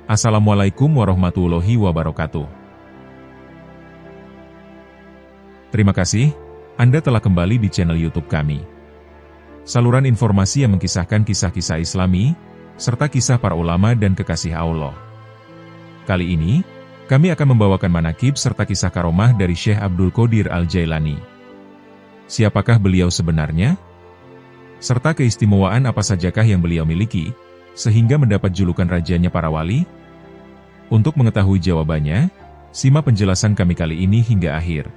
Assalamualaikum warahmatullahi wabarakatuh. Terima kasih, Anda telah kembali di channel YouTube kami. Saluran informasi yang mengkisahkan kisah-kisah Islami, serta kisah para ulama dan kekasih Allah. Kali ini, kami akan membawakan manaqib serta kisah karomah dari Syekh Abdul Qodir Al-Jailani. Siapakah beliau sebenarnya? Serta keistimewaan apa sajakah yang beliau miliki, sehingga mendapat julukan rajanya para wali? Untuk mengetahui jawabannya, simak penjelasan kami kali ini hingga akhir.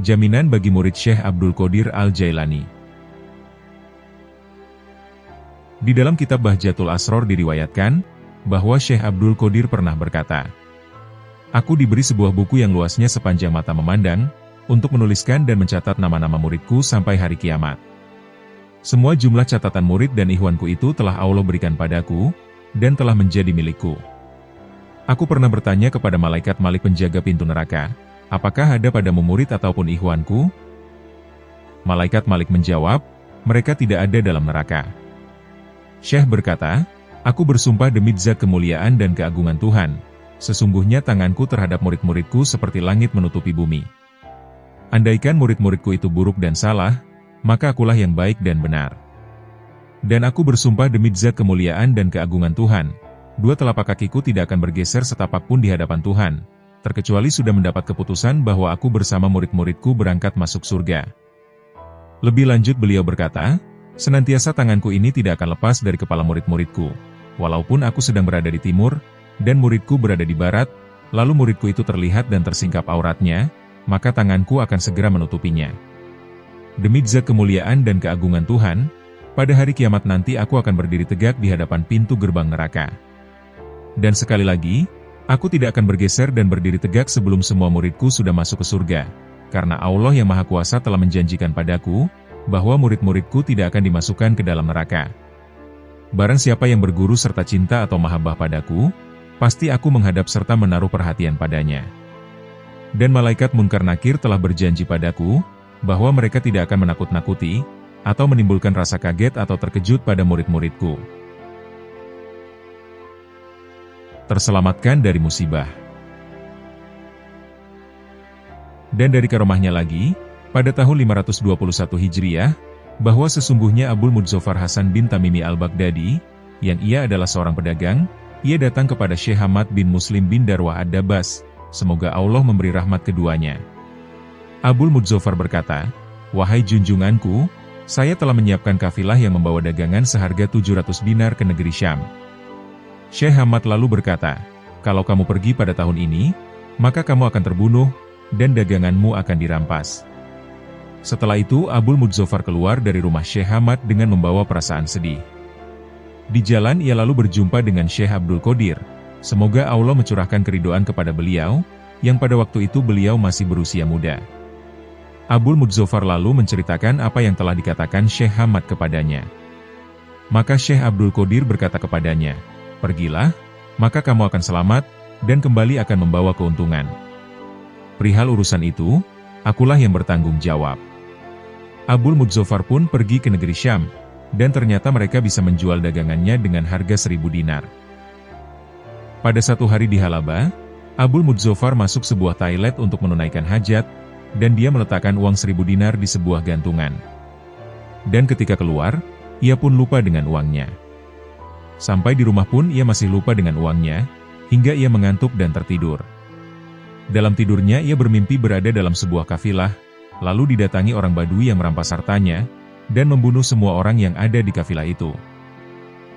Jaminan bagi murid Syekh Abdul Qodir Al-Jailani. Di dalam kitab Bahjatul Asror diriwayatkan, bahwa Syekh Abdul Qodir pernah berkata, "Aku diberi sebuah buku yang luasnya sepanjang mata memandang, untuk menuliskan dan mencatat nama-nama muridku sampai hari kiamat. Semua jumlah catatan murid dan ikhwanku itu telah Allah berikan padaku, dan telah menjadi milikku. Aku pernah bertanya kepada malaikat Malik penjaga pintu neraka, apakah ada padamu murid ataupun ikhwanku? Malaikat Malik menjawab, mereka tidak ada dalam neraka." Syekh berkata, "Aku bersumpah demi zat kemuliaan dan keagungan Tuhan, sesungguhnya tanganku terhadap murid-muridku seperti langit menutupi bumi. Andaikan murid-muridku itu buruk dan salah, maka akulah yang baik dan benar. Dan aku bersumpah demi zat kemuliaan dan keagungan Tuhan, dua telapak kakiku tidak akan bergeser setapak pun di hadapan Tuhan, terkecuali sudah mendapat keputusan bahwa aku bersama murid-muridku berangkat masuk surga." Lebih lanjut beliau berkata, "Senantiasa tanganku ini tidak akan lepas dari kepala murid-muridku, walaupun aku sedang berada di timur, dan muridku berada di barat, lalu muridku itu terlihat dan tersingkap auratnya, maka tanganku akan segera menutupinya. Demi zat kemuliaan dan keagungan Tuhan, pada hari kiamat nanti aku akan berdiri tegak di hadapan pintu gerbang neraka. Dan sekali lagi, aku tidak akan bergeser dan berdiri tegak sebelum semua muridku sudah masuk ke surga, karena Allah yang Maha Kuasa telah menjanjikan padaku, bahwa murid-muridku tidak akan dimasukkan ke dalam neraka. Barang siapa yang berguru serta cinta atau mahabbah padaku, pasti aku menghadap serta menaruh perhatian padanya. Dan malaikat Munkar Nakir telah berjanji padaku, bahwa mereka tidak akan menakut-nakuti, atau menimbulkan rasa kaget atau terkejut pada murid-muridku. Terselamatkan dari musibah." Dan dari karomahnya lagi, pada tahun 521 Hijriah, bahwa sesungguhnya Abul Mudzafar Hasan bin Tamimi Al-Baghdadi, yang ia adalah seorang pedagang, ia datang kepada Syekh Hamad bin Muslim bin Darwah Ad-Dabbas, semoga Allah memberi rahmat keduanya. Abul Mudzafar berkata, "Wahai junjunganku, saya telah menyiapkan kafilah yang membawa dagangan seharga 700 dinar ke negeri Syam." Syekh Hamad lalu berkata, "Kalau kamu pergi pada tahun ini, maka kamu akan terbunuh, dan daganganmu akan dirampas." Setelah itu Abul Mudzafar keluar dari rumah Syekh Hamad dengan membawa perasaan sedih. Di jalan ia lalu berjumpa dengan Syekh Abdul Qodir, semoga Allah mencurahkan keridhaan kepada beliau, yang pada waktu itu beliau masih berusia muda. Abul Mudzafar lalu menceritakan apa yang telah dikatakan Syekh Hamad kepadanya. Maka Syekh Abdul Qodir berkata kepadanya, "Pergilah, maka kamu akan selamat, dan kembali akan membawa keuntungan. Perihal urusan itu, akulah yang bertanggung jawab." Abul Mudzafar pun pergi ke negeri Syam, dan ternyata mereka bisa menjual dagangannya dengan harga 1000 dinar. Pada satu hari di Halaba, Abul Mudzafar masuk sebuah toilet untuk menunaikan hajat, dan dia meletakkan uang 1000 dinar di sebuah gantungan. Dan ketika keluar, ia pun lupa dengan uangnya. Sampai di rumah pun ia masih lupa dengan uangnya, hingga ia mengantuk dan tertidur. Dalam tidurnya ia bermimpi berada dalam sebuah kafilah, lalu didatangi orang Badui yang merampas hartanya, dan membunuh semua orang yang ada di kafilah itu.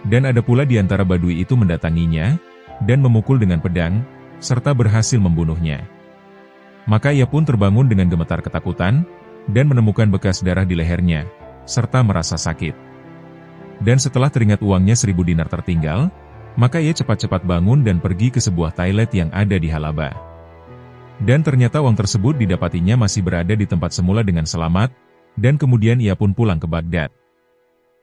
Dan ada pula di antara Badui itu mendatanginya, dan memukul dengan pedang, serta berhasil membunuhnya. Maka ia pun terbangun dengan gemetar ketakutan, dan menemukan bekas darah di lehernya, serta merasa sakit. Dan setelah teringat uangnya 1000 dinar tertinggal, maka ia cepat-cepat bangun dan pergi ke sebuah toilet yang ada di Halaba. Dan ternyata uang tersebut didapatinya masih berada di tempat semula dengan selamat, dan kemudian ia pun pulang ke Baghdad.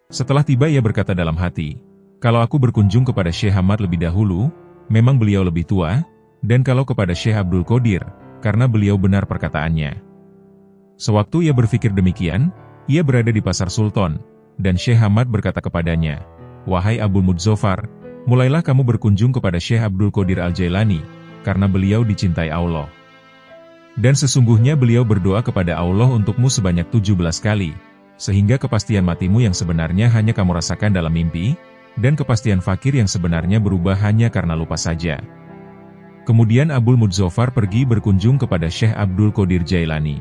Setelah tiba ia berkata dalam hati, Kalau aku berkunjung kepada Syekh Hamad lebih dahulu, memang beliau lebih tua, dan kalau kepada Syekh Abdul Qadir, karena beliau benar perkataannya. Sewaktu ia berpikir demikian, ia berada di Pasar Sultan, dan Syekh Hamad berkata kepadanya, "Wahai Abul Mudzafar, mulailah kamu berkunjung kepada Syekh Abdul Qadir Al-Jailani, karena beliau dicintai Allah. Dan sesungguhnya beliau berdoa kepada Allah untukmu sebanyak 17 kali, sehingga kepastian matimu yang sebenarnya hanya kamu rasakan dalam mimpi, dan kepastian fakir yang sebenarnya berubah hanya karena lupa saja." Kemudian Abul Mudzafar pergi berkunjung kepada Syekh Abdul Qadir Jailani.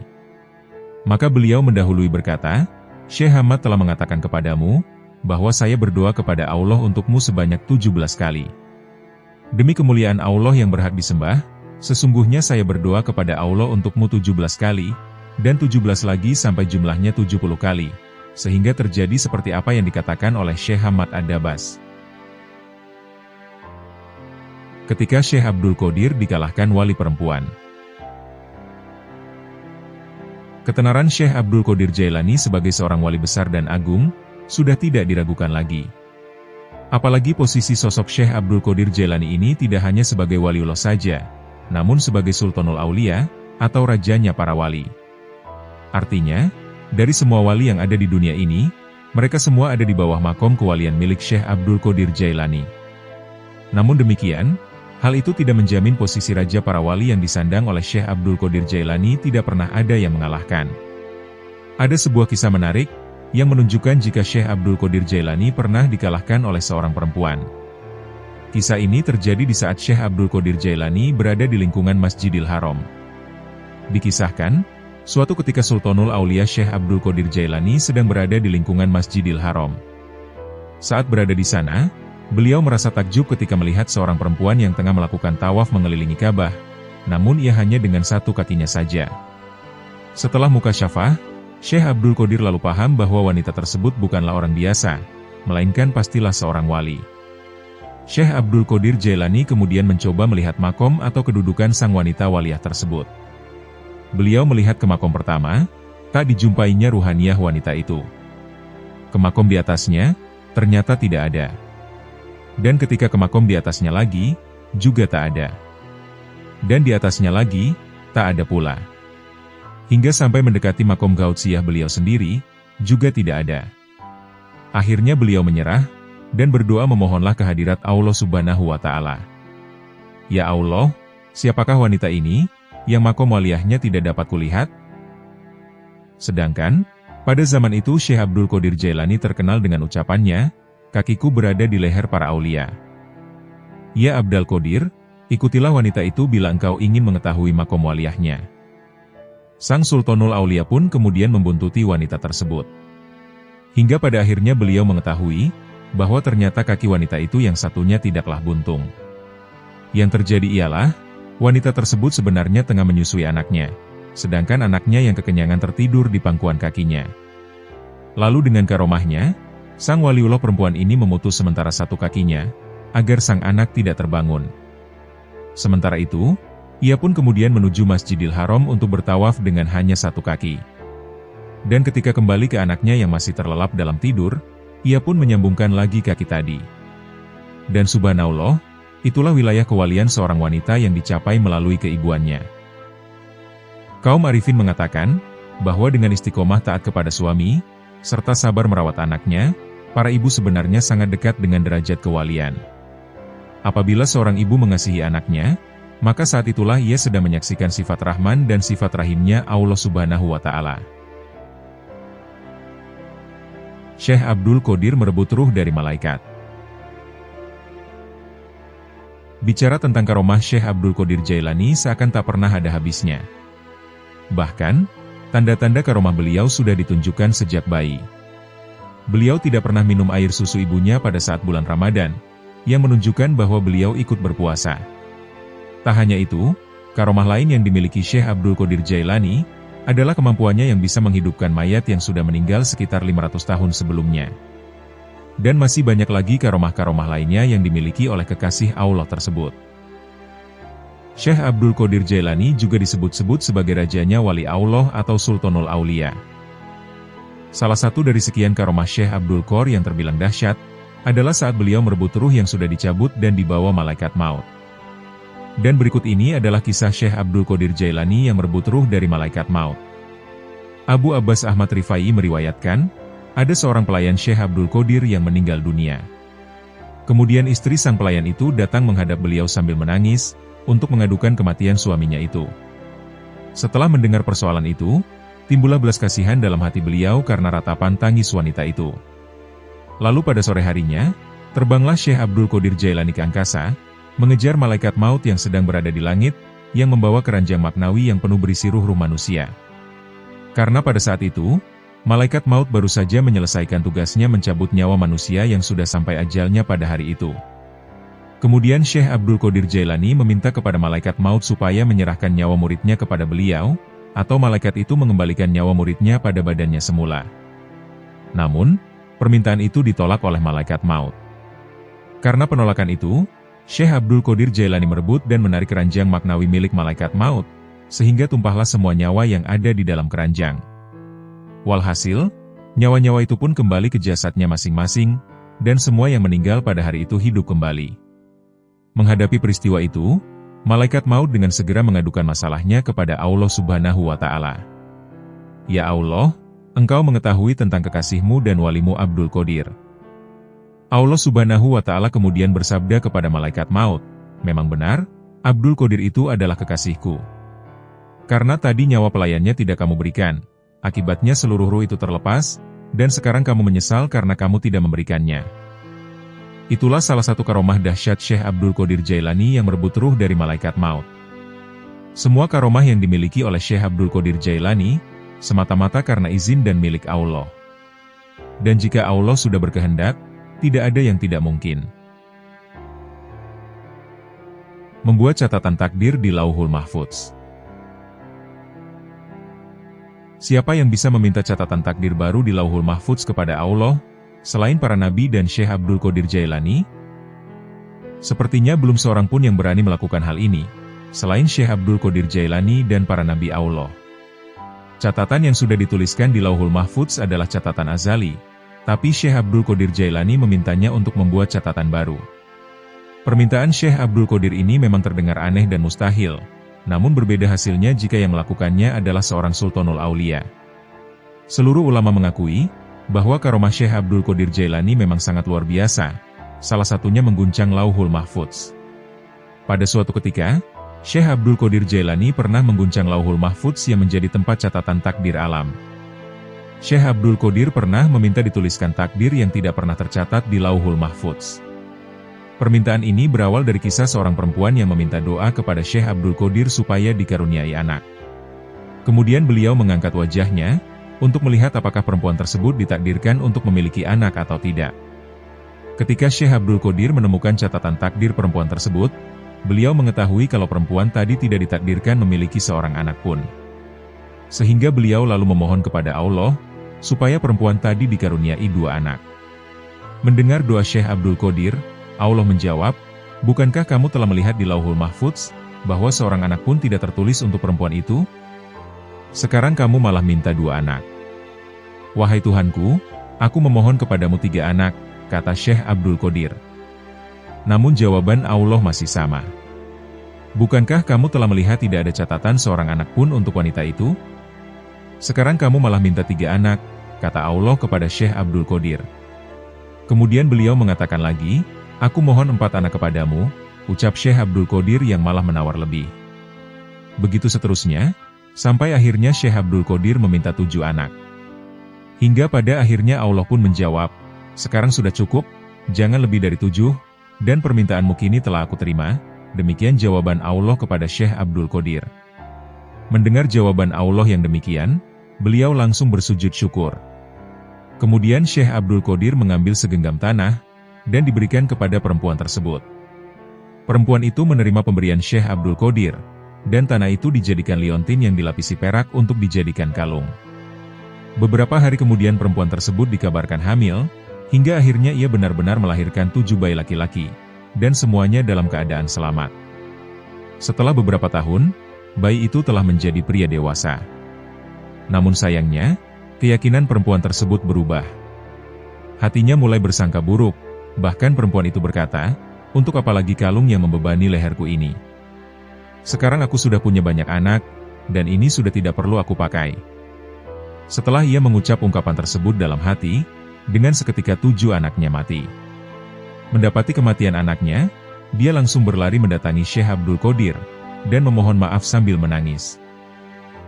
Maka beliau mendahului berkata, "Syekh Hamad telah mengatakan kepadamu, bahwa saya berdoa kepada Allah untukmu sebanyak 17 kali. Demi kemuliaan Allah yang berhak disembah, sesungguhnya saya berdoa kepada Allah untukmu 17 kali, dan 17 lagi sampai jumlahnya 70 kali. Sehingga terjadi seperti apa yang dikatakan oleh Syekh Hamad Ad-Dabas." Ketika Syekh Abdul Qadir dikalahkan wali perempuan. Ketenaran Syekh Abdul Qadir Jailani sebagai seorang wali besar dan agung, sudah tidak diragukan lagi. Apalagi posisi sosok Syekh Abdul Qadir Jailani ini tidak hanya sebagai waliullah saja, namun sebagai Sultanul Aulia, atau rajanya para wali. Artinya, dari semua wali yang ada di dunia ini, mereka semua ada di bawah makom kewalian milik Syekh Abdul Qadir Jailani. Namun demikian, hal itu tidak menjamin posisi raja para wali yang disandang oleh Syekh Abdul Qadir Jailani tidak pernah ada yang mengalahkan. Ada sebuah kisah menarik, yang menunjukkan jika Syekh Abdul Qadir Jailani pernah dikalahkan oleh seorang perempuan. Kisah ini terjadi di saat Syekh Abdul Qadir Jailani berada di lingkungan Masjidil Haram. Dikisahkan, suatu ketika Sultanul Aulia Syekh Abdul Qadir Jailani sedang berada di lingkungan Masjidil Haram. Saat berada di sana, beliau merasa takjub ketika melihat seorang perempuan yang tengah melakukan tawaf mengelilingi Ka'bah, namun ia hanya dengan satu kakinya saja. Setelah mukasyafah, Syekh Abdul Qadir lalu paham bahwa wanita tersebut bukanlah orang biasa, melainkan pastilah seorang wali. Syekh Abdul Qadir Jailani kemudian mencoba melihat makom atau kedudukan sang wanita waliyah tersebut. Beliau melihat ke makom pertama, tak dijumpainya ruhaniyah wanita itu. Ke makom di atasnya, ternyata tidak ada. Dan ketika ke makom di atasnya lagi, juga tak ada. Dan di atasnya lagi, tak ada pula. Hingga sampai mendekati makom Gautsiyah beliau sendiri, juga tidak ada. Akhirnya beliau menyerah, dan berdoa memohonlah kehadirat Allah Subhanahu wa Ta'ala. "Ya Allah, siapakah wanita ini, yang makom waliyahnya tidak dapat kulihat?" Sedangkan, pada zaman itu Syekh Abdul Qadir Jailani terkenal dengan ucapannya, "Kakiku berada di leher para aulia." "Ya Abdul Qadir, ikutilah wanita itu bila engkau ingin mengetahui makom waliyahnya." Sang Sultanul Aulia pun kemudian membuntuti wanita tersebut. Hingga pada akhirnya beliau mengetahui, bahwa ternyata kaki wanita itu yang satunya tidaklah buntung. Yang terjadi ialah, wanita tersebut sebenarnya tengah menyusui anaknya, sedangkan anaknya yang kekenyangan tertidur di pangkuan kakinya. Lalu dengan karomahnya, sang waliullah perempuan ini memutus sementara satu kakinya, agar sang anak tidak terbangun. Sementara itu, ia pun kemudian menuju Masjidil Haram untuk bertawaf dengan hanya satu kaki. Dan ketika kembali ke anaknya yang masih terlelap dalam tidur, ia pun menyambungkan lagi kaki tadi. Dan subhanallah, itulah wilayah kewalian seorang wanita yang dicapai melalui keibuannya. Kaum arifin mengatakan, bahwa dengan istiqomah taat kepada suami, serta sabar merawat anaknya, para ibu sebenarnya sangat dekat dengan derajat kewalian. Apabila seorang ibu mengasihi anaknya, maka saat itulah ia sedang menyaksikan sifat Rahman dan sifat Rahimnya Allah Subhanahu wa Ta'ala. Syekh Abdul Qadir merebut ruh dari malaikat. Bicara tentang karomah Syekh Abdul Qadir Jailani seakan tak pernah ada habisnya. Bahkan, tanda-tanda karomah beliau sudah ditunjukkan sejak bayi. Beliau tidak pernah minum air susu ibunya pada saat bulan Ramadan, yang menunjukkan bahwa beliau ikut berpuasa. Tak hanya itu, karomah lain yang dimiliki Syekh Abdul Qadir Jailani, adalah kemampuannya yang bisa menghidupkan mayat yang sudah meninggal sekitar 500 tahun sebelumnya. Dan masih banyak lagi karomah-karomah lainnya yang dimiliki oleh kekasih Allah tersebut. Syekh Abdul Qadir Jailani juga disebut-sebut sebagai rajanya wali Allah atau Sultanul Aulia. Salah satu dari sekian karomah Syekh Abdul Qadir yang terbilang dahsyat, adalah saat beliau merebut ruh yang sudah dicabut dan dibawa malaikat maut. Dan berikut ini adalah kisah Syekh Abdul Qadir Jailani yang merebut ruh dari malaikat maut. Abu Abbas Ahmad Rifai meriwayatkan, ada seorang pelayan Syekh Abdul Qadir yang meninggal dunia. Kemudian istri sang pelayan itu datang menghadap beliau sambil menangis, untuk mengadukan kematian suaminya itu. Setelah mendengar persoalan itu, timbullah belas kasihan dalam hati beliau karena ratapan tangis wanita itu. Lalu pada sore harinya, terbanglah Syekh Abdul Qadir Jailani ke angkasa, mengejar malaikat maut yang sedang berada di langit, yang membawa keranjang maknawi yang penuh berisi ruh-ruh manusia. Karena pada saat itu, malaikat maut baru saja menyelesaikan tugasnya mencabut nyawa manusia yang sudah sampai ajalnya pada hari itu. Kemudian Syekh Abdul Qadir Jailani meminta kepada malaikat maut supaya menyerahkan nyawa muridnya kepada beliau, atau malaikat itu mengembalikan nyawa muridnya pada badannya semula. Namun, permintaan itu ditolak oleh malaikat maut. Karena penolakan itu, Syekh Abdul Qadir Jailani merebut dan menarik keranjang maknawi milik malaikat maut, sehingga tumpahlah semua nyawa yang ada di dalam keranjang. Walhasil, nyawa-nyawa itu pun kembali ke jasadnya masing-masing, dan semua yang meninggal pada hari itu hidup kembali. Menghadapi peristiwa itu, malaikat maut dengan segera mengadukan masalahnya kepada Allah Subhanahu wa Ta'ala. Ya Allah, Engkau mengetahui tentang kekasihmu dan walimu Abdul Qadir. Allah Subhanahu wa Ta'ala kemudian bersabda kepada malaikat maut, memang benar, Abdul Qadir itu adalah kekasihku. Karena tadi nyawa pelayannya tidak kamu berikan, akibatnya seluruh ruh itu terlepas, dan sekarang kamu menyesal karena kamu tidak memberikannya. Itulah salah satu karomah dahsyat Syekh Abdul Qadir Jailani yang merebut ruh dari malaikat maut. Semua karomah yang dimiliki oleh Syekh Abdul Qadir Jailani, semata-mata karena izin dan milik Allah. Dan jika Allah sudah berkehendak, tidak ada yang tidak mungkin. Membuat catatan takdir di Lauhul Mahfuz. Siapa yang bisa meminta catatan takdir baru di Lauhul Mahfuz kepada Allah, selain para nabi dan Syekh Abdul Qadir Jailani? Sepertinya belum seorang pun yang berani melakukan hal ini, selain Syekh Abdul Qadir Jailani dan para nabi Allah. Catatan yang sudah dituliskan di Lauhul Mahfuz adalah catatan azali, tapi Syekh Abdul Qadir Jailani memintanya untuk membuat catatan baru. Permintaan Syekh Abdul Qadir ini memang terdengar aneh dan mustahil, namun berbeda hasilnya jika yang melakukannya adalah seorang Sultanul Aulia. Seluruh ulama mengakui bahwa karomah Syekh Abdul Qadir Jailani memang sangat luar biasa, salah satunya mengguncang Lauhul Mahfuz. Pada suatu ketika, Syekh Abdul Qadir Jailani pernah mengguncang Lauhul Mahfuz yang menjadi tempat catatan takdir alam. Syekh Abdul Qadir pernah meminta dituliskan takdir yang tidak pernah tercatat di Lauhul Mahfuz. Permintaan ini berawal dari kisah seorang perempuan yang meminta doa kepada Syekh Abdul Qadir supaya dikaruniai anak. Kemudian beliau mengangkat wajahnya, untuk melihat apakah perempuan tersebut ditakdirkan untuk memiliki anak atau tidak. Ketika Syekh Abdul Qadir menemukan catatan takdir perempuan tersebut, beliau mengetahui kalau perempuan tadi tidak ditakdirkan memiliki seorang anak pun. Sehingga beliau lalu memohon kepada Allah, supaya perempuan tadi dikaruniai 2 anak. Mendengar doa Syekh Abdul Qadir, Allah menjawab, bukankah kamu telah melihat di Lauhul Mahfuz, bahwa seorang anak pun tidak tertulis untuk perempuan itu? Sekarang kamu malah minta 2 anak. Wahai Tuhanku, aku memohon kepadamu 3 anak, kata Syekh Abdul Qadir. Namun jawaban Allah masih sama. Bukankah kamu telah melihat tidak ada catatan seorang anak pun untuk wanita itu? Sekarang kamu malah minta 3 anak, kata Allah kepada Syekh Abdul Qadir. Kemudian beliau mengatakan lagi, aku mohon 4 anak kepadamu, ucap Syekh Abdul Qadir yang malah menawar lebih. Begitu seterusnya, sampai akhirnya Syekh Abdul Qadir meminta 7 anak. Hingga pada akhirnya Allah pun menjawab, sekarang sudah cukup, jangan lebih dari 7, dan permintaanmu kini telah aku terima. Demikian jawaban Allah kepada Syekh Abdul Qadir. Mendengar jawaban Allah yang demikian, beliau langsung bersujud syukur. Kemudian Syekh Abdul Qadir mengambil segenggam tanah, dan diberikan kepada perempuan tersebut. Perempuan itu menerima pemberian Syekh Abdul Qadir, dan tanah itu dijadikan liontin yang dilapisi perak untuk dijadikan kalung. Beberapa hari kemudian perempuan tersebut dikabarkan hamil, hingga akhirnya ia benar-benar melahirkan 7 bayi laki-laki, dan semuanya dalam keadaan selamat. Setelah beberapa tahun, bayi itu telah menjadi pria dewasa. Namun sayangnya, keyakinan perempuan tersebut berubah. Hatinya mulai bersangka buruk, Bahkan perempuan itu berkata, "Untuk apa lagi kalung yang membebani leherku ini? Sekarang aku sudah punya banyak anak, dan ini sudah tidak perlu aku pakai." Setelah ia mengucap ungkapan tersebut dalam hati, dengan seketika 7 anaknya mati. Mendapati kematian anaknya, dia langsung berlari mendatangi Syekh Abdul Qadir, dan memohon maaf sambil menangis.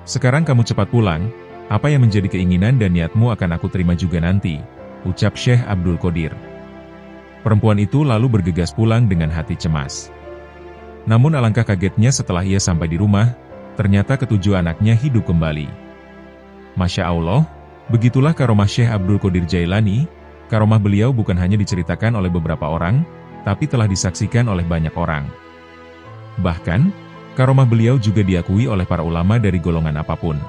"Sekarang kamu cepat pulang, apa yang menjadi keinginan dan niatmu akan aku terima juga nanti," ucap Syekh Abdul Qadir. Perempuan itu lalu bergegas pulang dengan hati cemas. Namun alangkah kagetnya setelah ia sampai di rumah, ternyata ketujuh anaknya hidup kembali. Masya Allah, begitulah karomah Syekh Abdul Qadir Jailani. Karomah beliau bukan hanya diceritakan oleh beberapa orang, tapi telah disaksikan oleh banyak orang. Bahkan, karomah beliau juga diakui oleh para ulama dari golongan apapun.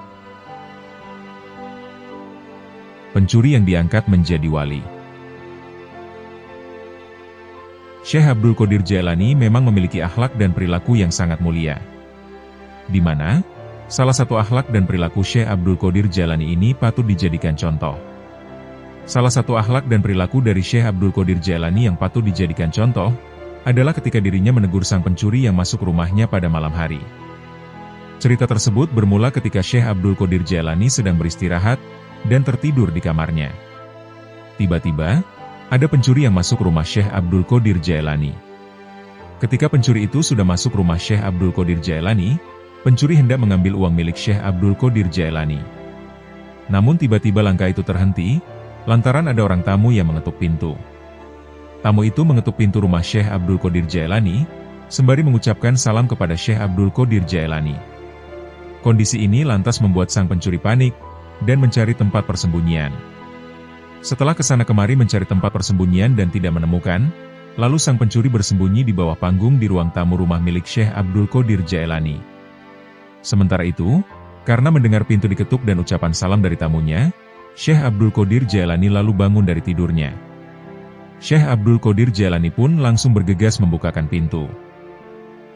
Pencuri yang diangkat menjadi wali. Syekh Abdul Qadir Jailani memang memiliki akhlak dan perilaku yang sangat mulia. Di mana, salah satu akhlak dan perilaku Syekh Abdul Qadir Jailani ini patut dijadikan contoh. Salah satu akhlak dan perilaku dari Syekh Abdul Qadir Jailani yang patut dijadikan contoh, adalah ketika dirinya menegur sang pencuri yang masuk rumahnya pada malam hari. Cerita tersebut bermula ketika Syekh Abdul Qadir Jailani sedang beristirahat, dan tertidur di kamarnya. Tiba-tiba, ada pencuri yang masuk rumah Syekh Abdul Qadir Jailani. Ketika pencuri itu sudah masuk rumah Syekh Abdul Qadir Jailani, pencuri hendak mengambil uang milik Syekh Abdul Qadir Jailani. Namun tiba-tiba langkah itu terhenti, lantaran ada orang tamu yang mengetuk pintu. Tamu itu mengetuk pintu rumah Syekh Abdul Qadir Jailani, sembari mengucapkan salam kepada Syekh Abdul Qadir Jailani. Kondisi ini lantas membuat sang pencuri panik, dan mencari tempat persembunyian. Setelah kesana kemari mencari tempat persembunyian dan tidak menemukan, lalu sang pencuri bersembunyi di bawah panggung di ruang tamu rumah milik Syekh Abdul Qadir Jailani. Sementara itu, karena mendengar pintu diketuk dan ucapan salam dari tamunya, Syekh Abdul Qadir Jailani lalu bangun dari tidurnya. Syekh Abdul Qadir Jailani pun langsung bergegas membukakan pintu.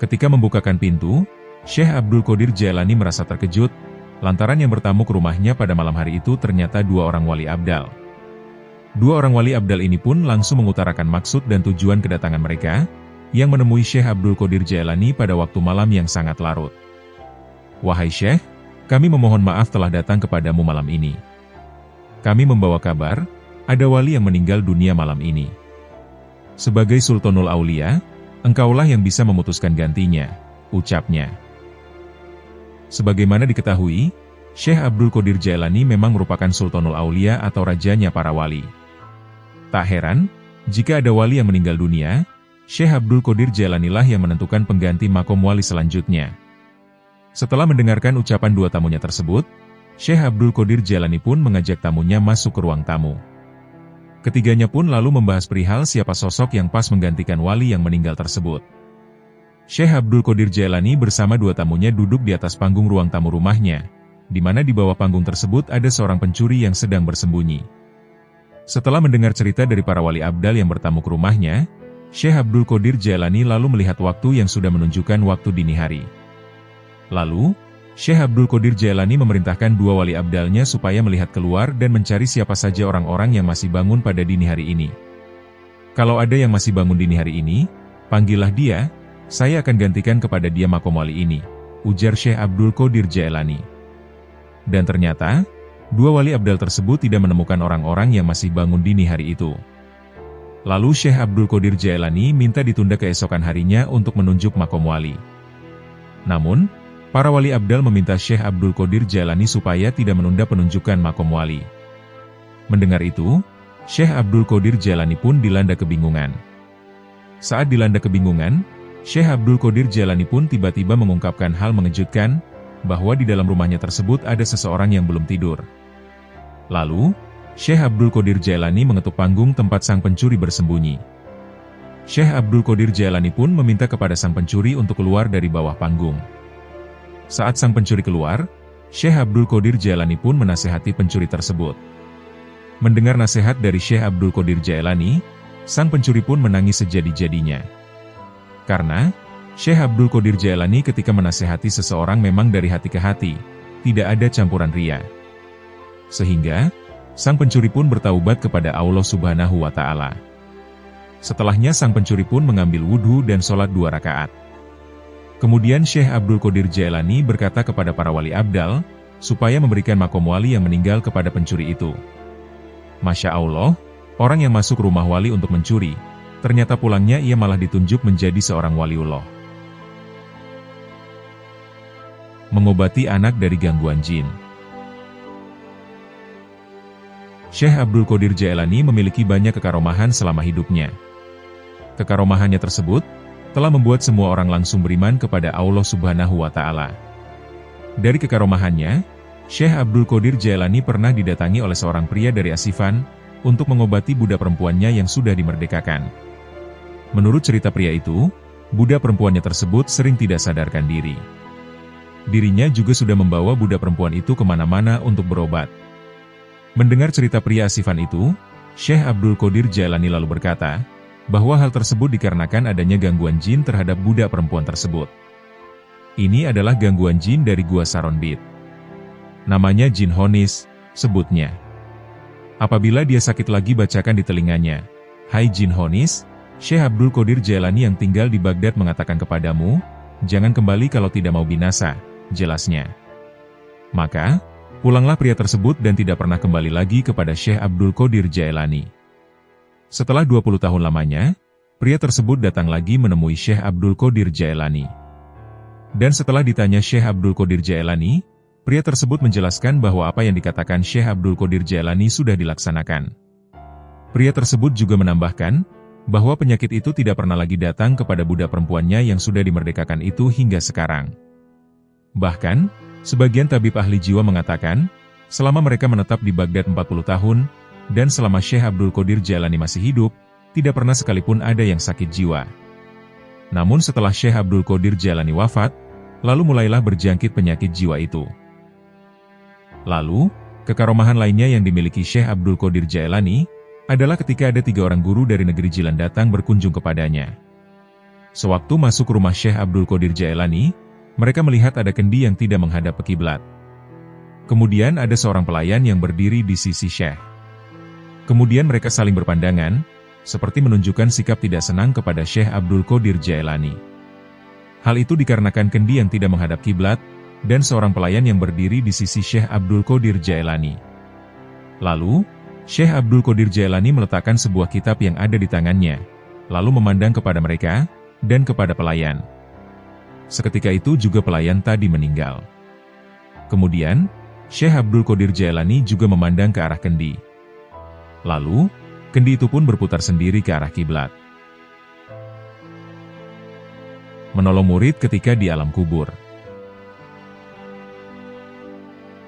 Ketika membukakan pintu, Syekh Abdul Qadir Jailani merasa terkejut, lantaran yang bertamu ke rumahnya pada malam hari itu ternyata 2 orang wali abdal. 2 orang wali abdal ini pun langsung mengutarakan maksud dan tujuan kedatangan mereka, yang menemui Syekh Abdul Qadir Jailani pada waktu malam yang sangat larut. "Wahai Syekh, kami memohon maaf telah datang kepadamu malam ini. Kami membawa kabar, ada wali yang meninggal dunia malam ini. Sebagai Sultanul Aulia, engkaulah yang bisa memutuskan gantinya," ucapnya. Sebagaimana diketahui, Syekh Abdul Qadir Jailani memang merupakan Sultanul Aulia atau rajanya para wali. Tak heran, jika ada wali yang meninggal dunia, Syekh Abdul Qadir Jailani lah yang menentukan pengganti makom wali selanjutnya. Setelah mendengarkan ucapan 2 tamunya tersebut, Syekh Abdul Qadir Jailani pun mengajak tamunya masuk ke ruang tamu. Ketiganya pun lalu membahas perihal siapa sosok yang pas menggantikan wali yang meninggal tersebut. Syekh Abdul Qadir Jailani bersama 2 tamunya duduk di atas panggung ruang tamu rumahnya, di mana di bawah panggung tersebut ada seorang pencuri yang sedang bersembunyi. Setelah mendengar cerita dari para wali abdal yang bertamu ke rumahnya, Syekh Abdul Qadir Jailani lalu melihat waktu yang sudah menunjukkan waktu dini hari. Lalu, Syekh Abdul Qadir Jailani memerintahkan 2 wali abdalnya supaya melihat keluar dan mencari siapa saja orang-orang yang masih bangun pada dini hari ini. "Kalau ada yang masih bangun dini hari ini, panggillah dia, saya akan gantikan kepada dia makom wali ini," ujar Syekh Abdul Qadir Jailani. Dan ternyata, 2 wali abdal tersebut tidak menemukan orang-orang yang masih bangun dini hari itu. Lalu Syekh Abdul Qadir Jailani minta ditunda keesokan harinya untuk menunjuk makom wali. Namun, para wali abdal meminta Syekh Abdul Qadir Jailani supaya tidak menunda penunjukan makom wali. Mendengar itu, Syekh Abdul Qadir Jailani pun dilanda kebingungan. Saat dilanda kebingungan, Syekh Abdul Qadir Jailani pun tiba-tiba mengungkapkan hal mengejutkan, bahwa di dalam rumahnya tersebut ada seseorang yang belum tidur. Lalu, Syekh Abdul Qadir Jailani mengetuk panggung tempat sang pencuri bersembunyi. Syekh Abdul Qadir Jailani pun meminta kepada sang pencuri untuk keluar dari bawah panggung. Saat sang pencuri keluar, Syekh Abdul Qadir Jailani pun menasehati pencuri tersebut. Mendengar nasihat dari Syekh Abdul Qadir Jailani, sang pencuri pun menangis sejadi-jadinya. Karena, Syekh Abdul Qadir Jailani ketika menasehati seseorang memang dari hati ke hati, tidak ada campuran ria. Sehingga, sang pencuri pun bertaubat kepada Allah Subhanahu wa Ta'ala. Setelahnya sang pencuri pun mengambil wudhu dan sholat 2 rakaat. Kemudian Syekh Abdul Qadir Jailani berkata kepada para wali abdal, supaya memberikan makom wali yang meninggal kepada pencuri itu. Masya Allah, orang yang masuk rumah wali untuk mencuri, ternyata pulangnya ia malah ditunjuk menjadi seorang waliullah. Mengobati anak dari gangguan jin. Syekh Abdul Qadir Jailani memiliki banyak kekaromahan selama hidupnya. Kekaromahannya tersebut telah membuat semua orang langsung beriman kepada Allah Subhanahu wa Ta'ala. Dari kekaromahannya, Syekh Abdul Qadir Jailani pernah didatangi oleh seorang pria dari Asifan untuk mengobati budak perempuannya yang sudah dimerdekakan. Menurut cerita pria itu, budak perempuannya tersebut sering tidak sadarkan diri. Dirinya juga sudah membawa budak perempuan itu kemana-mana untuk berobat. Mendengar cerita pria Asifan itu, Syekh Abdul Qadir Jailani lalu berkata, bahwa hal tersebut dikarenakan adanya gangguan jin terhadap budak perempuan tersebut. Ini adalah gangguan jin dari Gua Saronbit. Namanya jin Honis, sebutnya. Apabila dia sakit lagi bacakan di telinganya, "Hai jin Honis, Syekh Abdul Qadir Jailani yang tinggal di Baghdad mengatakan kepadamu, jangan kembali kalau tidak mau binasa," jelasnya. Maka, pulanglah pria tersebut dan tidak pernah kembali lagi kepada Syekh Abdul Qadir Jailani. Setelah 20 tahun lamanya, pria tersebut datang lagi menemui Syekh Abdul Qadir Jailani. Dan setelah ditanya Syekh Abdul Qadir Jailani, pria tersebut menjelaskan bahwa apa yang dikatakan Syekh Abdul Qadir Jailani sudah dilaksanakan. Pria tersebut juga menambahkan, bahwa penyakit itu tidak pernah lagi datang kepada budak perempuannya yang sudah dimerdekakan itu hingga sekarang. Bahkan, sebagian tabib ahli jiwa mengatakan, selama mereka menetap di Baghdad 40 tahun, dan selama Syekh Abdul Qadir Jailani masih hidup, tidak pernah sekalipun ada yang sakit jiwa. Namun setelah Syekh Abdul Qadir Jailani wafat, lalu mulailah berjangkit penyakit jiwa itu. Lalu, kekaromahan lainnya yang dimiliki Syekh Abdul Qadir Jailani, adalah ketika ada 3 orang guru dari negeri Jilan datang berkunjung kepadanya. Sewaktu masuk rumah Syekh Abdul Qadir Jailani, mereka melihat ada kendi yang tidak menghadap ke kiblat. Kemudian ada seorang pelayan yang berdiri di sisi Syekh. Kemudian mereka saling berpandangan, seperti menunjukkan sikap tidak senang kepada Syekh Abdul Qadir Jailani. Hal itu dikarenakan kendi yang tidak menghadap kiblat, dan seorang pelayan yang berdiri di sisi Syekh Abdul Qadir Jailani. Lalu, Syekh Abdul Qadir Jailani meletakkan sebuah kitab yang ada di tangannya, lalu memandang kepada mereka, dan kepada pelayan. Seketika itu juga pelayan tadi meninggal. Kemudian, Syekh Abdul Qadir Jailani juga memandang ke arah kendi. Lalu, kendi itu pun berputar sendiri ke arah kiblat. Menolong murid ketika di alam kubur.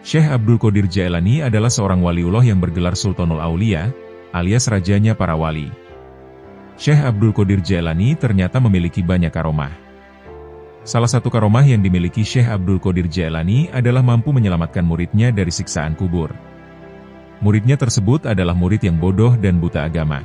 Syekh Abdul Qadir Jailani adalah seorang waliullah yang bergelar Sultanul Aulia, alias rajanya para wali. Syekh Abdul Qadir Jailani ternyata memiliki banyak karomah. Salah satu karomah yang dimiliki Syekh Abdul Qadir Jailani adalah mampu menyelamatkan muridnya dari siksaan kubur. Muridnya tersebut adalah murid yang bodoh dan buta agama.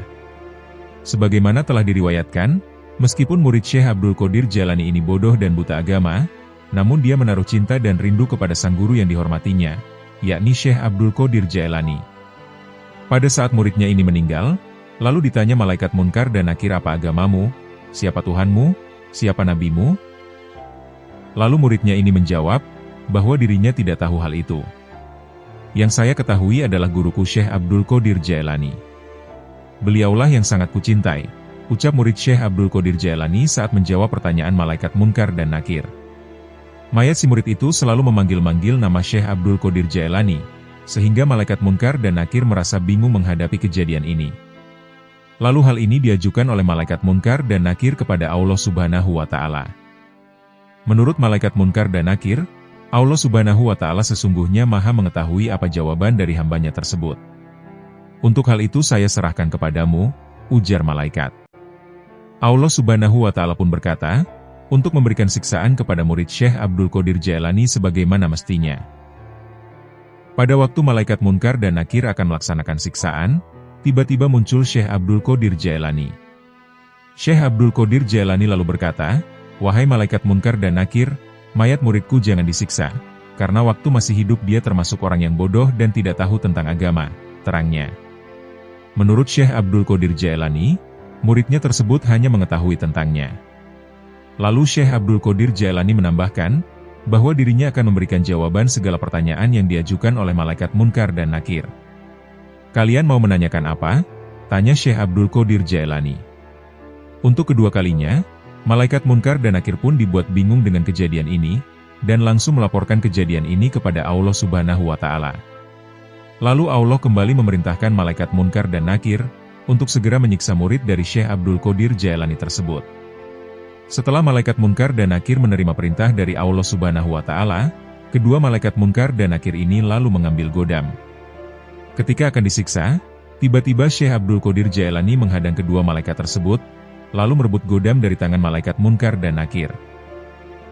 Sebagaimana telah diriwayatkan, meskipun murid Syekh Abdul Qadir Jailani ini bodoh dan buta agama, namun dia menaruh cinta dan rindu kepada sang guru yang dihormatinya, yakni Syekh Abdul Qadir Jailani. Pada saat muridnya ini meninggal, lalu ditanya malaikat Munkar dan Nakir, apa agamamu, siapa Tuhanmu, siapa nabimu? Lalu muridnya ini menjawab, bahwa dirinya tidak tahu hal itu. Yang saya ketahui adalah guruku Syekh Abdul Qadir Jailani. Beliaulah yang sangat kucintai, ucap murid Syekh Abdul Qadir Jailani saat menjawab pertanyaan malaikat Munkar dan Nakir. Mayat si murid itu selalu memanggil-manggil nama Syekh Abdul Qadir Jailani, sehingga malaikat Munkar dan Nakir merasa bingung menghadapi kejadian ini. Lalu hal ini diajukan oleh malaikat Munkar dan Nakir kepada Allah Subhanahu wa Ta'ala. Menurut malaikat Munkar dan Nakir, Allah Subhanahu wa Ta'ala sesungguhnya maha mengetahui apa jawaban dari hambanya tersebut. Untuk hal itu saya serahkan kepadamu, ujar malaikat. Allah Subhanahu wa Ta'ala pun berkata, untuk memberikan siksaan kepada murid Syekh Abdul Qadir Jailani sebagaimana mestinya. Pada waktu malaikat Munkar dan Nakir akan melaksanakan siksaan, tiba-tiba muncul Syekh Abdul Qadir Jailani. Syekh Abdul Qadir Jailani lalu berkata, wahai malaikat Munkar dan Nakir, mayat muridku jangan disiksa, karena waktu masih hidup dia termasuk orang yang bodoh dan tidak tahu tentang agama, terangnya. Menurut Syekh Abdul Qadir Jailani, muridnya tersebut hanya mengetahui tentangnya. Lalu Syekh Abdul Qadir Jailani menambahkan, bahwa dirinya akan memberikan jawaban segala pertanyaan yang diajukan oleh malaikat Munkar dan Nakir. "Kalian mau menanyakan apa?" tanya Syekh Abdul Qadir Jailani. Untuk kedua kalinya, malaikat Munkar dan Nakir pun dibuat bingung dengan kejadian ini, dan langsung melaporkan kejadian ini kepada Allah Subhanahu wa Ta'ala. Lalu Allah kembali memerintahkan malaikat Munkar dan Nakir untuk segera menyiksa murid dari Syekh Abdul Qadir Jailani tersebut. Setelah malaikat Munkar dan Nakir menerima perintah dari Allah Subhanahu wa Ta'ala, kedua malaikat Munkar dan Nakir ini lalu mengambil godam. Ketika akan disiksa, tiba-tiba Syekh Abdul Qadir Jailani menghadang kedua malaikat tersebut, lalu merebut godam dari tangan malaikat Munkar dan Nakir.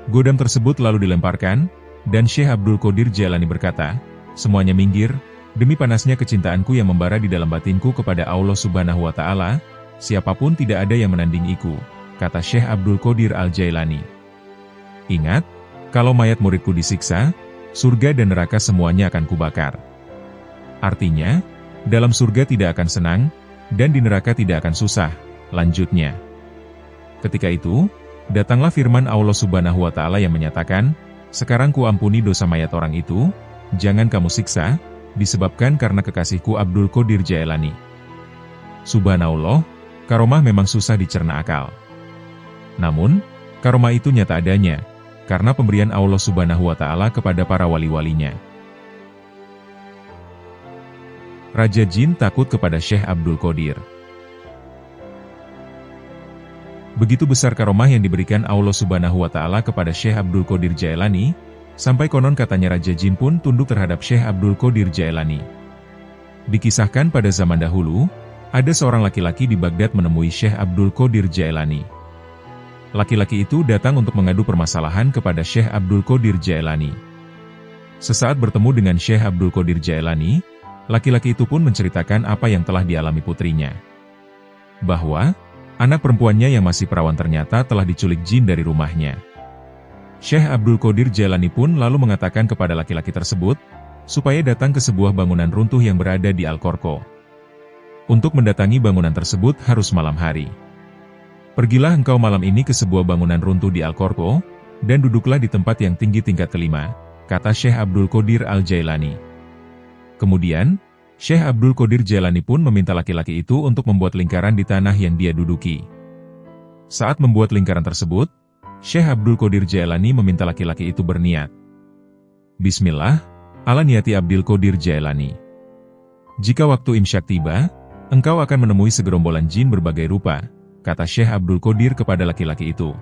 Godam tersebut lalu dilemparkan, dan Syekh Abdul Qadir Jailani berkata, "Semuanya minggir, demi panasnya kecintaanku yang membara di dalam batinku kepada Allah Subhanahu wa Ta'ala, siapapun tidak ada yang menandingiku," kata Syekh Abdul Qadir Al-Jailani. "Ingat, kalau mayat muridku disiksa, surga dan neraka semuanya akan kubakar. Artinya, dalam surga tidak akan senang, dan di neraka tidak akan susah," lanjutnya. Ketika itu, datanglah firman Allah Subhanahu wa Ta'ala yang menyatakan, "Sekarang ku ampuni dosa mayat orang itu, jangan kamu siksa, disebabkan karena kekasihku Abdul Qadir Jailani." Subhanallah, karomah memang susah dicerna akal. Namun, karomah itu nyata adanya, karena pemberian Allah Subhanahu wa Ta'ala kepada para wali-walinya. Raja Jin takut kepada Syekh Abdul Qadir. Begitu besar karomah yang diberikan Allah Subhanahu wa Ta'ala kepada Syekh Abdul Qadir Jailani, sampai konon katanya Raja Jin pun tunduk terhadap Syekh Abdul Qadir Jailani. Dikisahkan pada zaman dahulu, ada seorang laki-laki di Baghdad menemui Syekh Abdul Qadir Jailani. Laki-laki itu datang untuk mengadu permasalahan kepada Syekh Abdul Qadir Jailani. Sesaat bertemu dengan Syekh Abdul Qadir Jailani, laki-laki itu pun menceritakan apa yang telah dialami putrinya. Bahwa anak perempuannya yang masih perawan ternyata telah diculik jin dari rumahnya. Syekh Abdul Qadir Jailani pun lalu mengatakan kepada laki-laki tersebut, supaya datang ke sebuah bangunan runtuh yang berada di Al-Qorqo. Untuk mendatangi bangunan tersebut harus malam hari. "Pergilah engkau malam ini ke sebuah bangunan runtuh di Al-Qorqo, dan duduklah di tempat yang tinggi tingkat kelima," kata Syekh Abdul Qadir Al-Jailani. Kemudian, Syekh Abdul Qadir Jailani pun meminta laki-laki itu untuk membuat lingkaran di tanah yang dia duduki. Saat membuat lingkaran tersebut, Syekh Abdul Qadir Jailani meminta laki-laki itu berniat. "Bismillah, ala niati Abdul Qadir Jailani. Jika waktu imsyak tiba, engkau akan menemui segerombolan jin berbagai rupa," kata Syekh Abdul Qadir kepada laki-laki itu.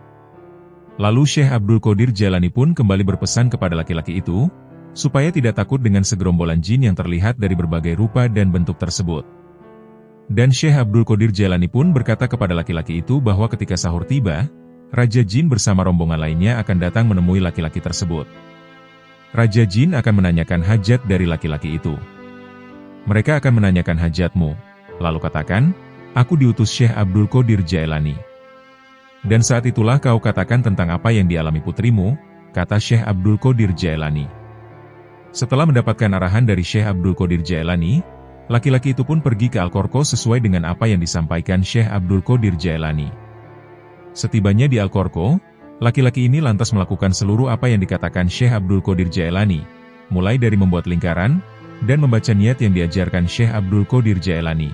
Lalu Syekh Abdul Qadir Jailani pun kembali berpesan kepada laki-laki itu, supaya tidak takut dengan segerombolan jin yang terlihat dari berbagai rupa dan bentuk tersebut. Dan Syekh Abdul Qadir Jailani pun berkata kepada laki-laki itu bahwa ketika sahur tiba, Raja Jin bersama rombongan lainnya akan datang menemui laki-laki tersebut. Raja Jin akan menanyakan hajat dari laki-laki itu. "Mereka akan menanyakan hajatmu, lalu katakan, 'Aku diutus Syekh Abdul Qadir Jailani.' Dan saat itulah kau katakan tentang apa yang dialami putrimu," kata Syekh Abdul Qadir Jailani. Setelah mendapatkan arahan dari Syekh Abdul Qadir Jailani, laki-laki itu pun pergi ke Al-Qorqo sesuai dengan apa yang disampaikan Syekh Abdul Qadir Jailani. Setibanya di Al-Qorqo, laki-laki ini lantas melakukan seluruh apa yang dikatakan Syekh Abdul Qadir Jailani, mulai dari membuat lingkaran, dan membaca niat yang diajarkan Syekh Abdul Qadir Jailani.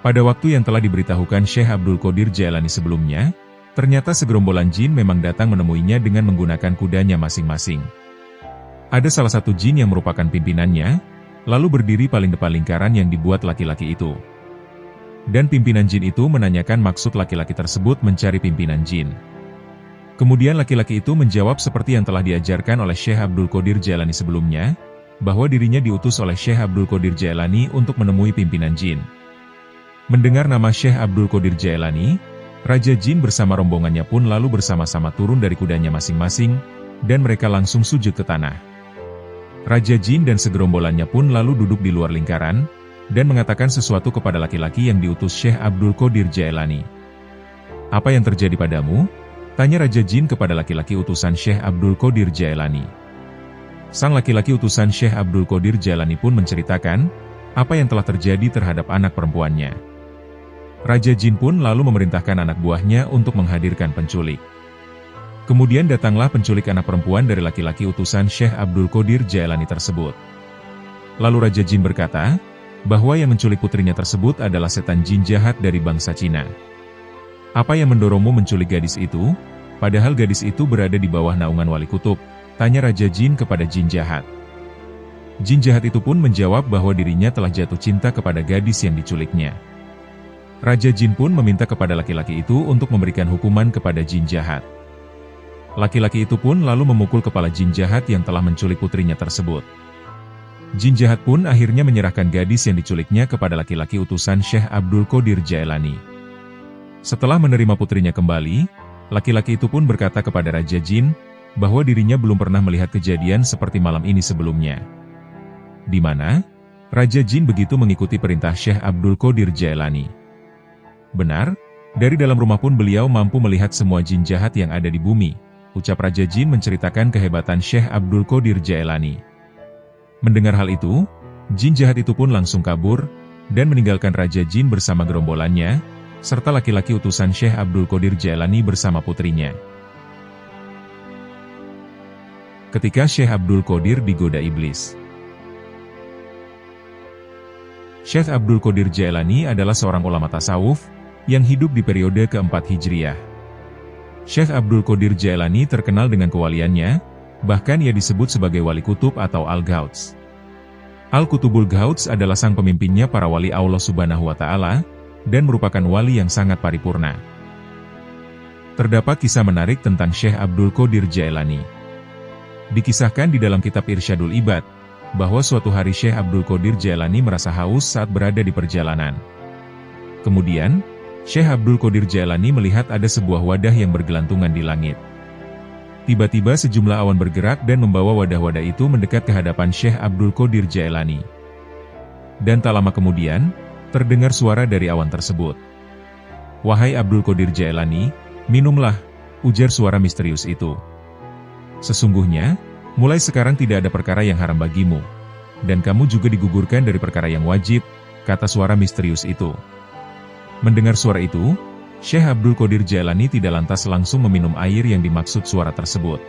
Pada waktu yang telah diberitahukan Syekh Abdul Qadir Jailani sebelumnya, ternyata segerombolan jin memang datang menemuinya dengan menggunakan kudanya masing-masing. Ada salah satu jin yang merupakan pimpinannya, lalu berdiri paling depan lingkaran yang dibuat laki-laki itu. Dan pimpinan jin itu menanyakan maksud laki-laki tersebut mencari pimpinan jin. Kemudian laki-laki itu menjawab seperti yang telah diajarkan oleh Syekh Abdul Qadir Jailani sebelumnya, bahwa dirinya diutus oleh Syekh Abdul Qadir Jailani untuk menemui pimpinan jin. Mendengar nama Syekh Abdul Qadir Jailani, Raja Jin bersama rombongannya pun lalu bersama-sama turun dari kudanya masing-masing, dan mereka langsung sujud ke tanah. Raja Jin dan segerombolannya pun lalu duduk di luar lingkaran, dan mengatakan sesuatu kepada laki-laki yang diutus Syekh Abdul Qadir Jailani. "Apa yang terjadi padamu?" tanya Raja Jin kepada laki-laki utusan Syekh Abdul Qadir Jailani. Sang laki-laki utusan Syekh Abdul Qadir Jailani pun menceritakan apa yang telah terjadi terhadap anak perempuannya. Raja Jin pun lalu memerintahkan anak buahnya untuk menghadirkan penculik. Kemudian datanglah penculik anak perempuan dari laki-laki utusan Syekh Abdul Qadir Jailani tersebut. Lalu Raja Jin berkata, bahwa yang menculik putrinya tersebut adalah setan jin jahat dari bangsa Cina. Apa yang mendorongmu menculik gadis itu? Padahal gadis itu berada di bawah naungan wali kutub, tanya Raja Jin kepada jin jahat. Jin jahat itu pun menjawab bahwa dirinya telah jatuh cinta kepada gadis yang diculiknya. Raja Jin pun meminta kepada laki-laki itu untuk memberikan hukuman kepada jin jahat. Laki-laki itu pun lalu memukul kepala jin jahat yang telah menculik putrinya tersebut. Jin jahat pun akhirnya menyerahkan gadis yang diculiknya kepada laki-laki utusan Syekh Abdul Qadir Jailani. Setelah menerima putrinya kembali, laki-laki itu pun berkata kepada Raja Jin, bahwa dirinya belum pernah melihat kejadian seperti malam ini sebelumnya. Di mana Raja Jin begitu mengikuti perintah Syekh Abdul Qadir Jailani. Benar, dari dalam rumah pun beliau mampu melihat semua jin jahat yang ada di bumi, ucap Raja Jin menceritakan kehebatan Syekh Abdul Qadir Jailani. Mendengar hal itu, jin jahat itu pun langsung kabur, dan meninggalkan Raja Jin bersama gerombolannya, serta laki-laki utusan Syekh Abdul Qadir Jailani bersama putrinya. Ketika Syekh Abdul Qadir digoda iblis. Syekh Abdul Qadir Jailani adalah seorang ulama tasawuf, yang hidup di periode keempat Hijriah. Syekh Abdul Qadir Jailani terkenal dengan kewaliannya, bahkan ia disebut sebagai wali kutub atau Al-Ghauts. Al-Qutubul Ghauts adalah sang pemimpinnya para wali Allah Subhanahu wa Ta'ala, dan merupakan wali yang sangat paripurna. Terdapat kisah menarik tentang Syekh Abdul Qadir Jailani. Dikisahkan di dalam kitab Irsyadul Ibad, bahwa suatu hari Syekh Abdul Qadir Jailani merasa haus saat berada di perjalanan. Kemudian, Syekh Abdul Qadir Jailani melihat ada sebuah wadah yang bergelantungan di langit. Tiba-tiba sejumlah awan bergerak dan membawa wadah-wadah itu mendekat ke hadapan Syekh Abdul Qadir Jailani. Dan tak lama kemudian, terdengar suara dari awan tersebut. "Wahai Abdul Qadir Jailani, minumlah," ujar suara misterius itu. "Sesungguhnya, mulai sekarang tidak ada perkara yang haram bagimu. Dan kamu juga digugurkan dari perkara yang wajib," kata suara misterius itu. Mendengar suara itu, Syekh Abdul Qadir Jailani tidak lantas langsung meminum air yang dimaksud suara tersebut.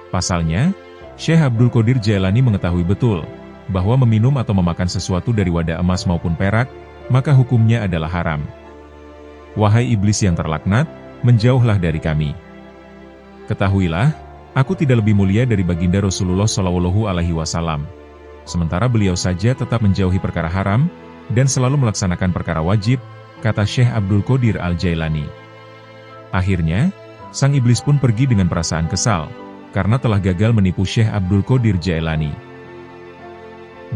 Pasalnya, Syekh Abdul Qadir Jailani mengetahui betul, bahwa meminum atau memakan sesuatu dari wadah emas maupun perak, maka hukumnya adalah haram. "Wahai iblis yang terlaknat, menjauhlah dari kami. Ketahuilah, aku tidak lebih mulia dari baginda Rasulullah Shallallahu Alaihi Wasallam. Sementara beliau saja tetap menjauhi perkara haram, dan selalu melaksanakan perkara wajib," kata Syekh Abdul Qadir Al-Jailani. Akhirnya, sang iblis pun pergi dengan perasaan kesal, karena telah gagal menipu Syekh Abdul Qadir Jailani.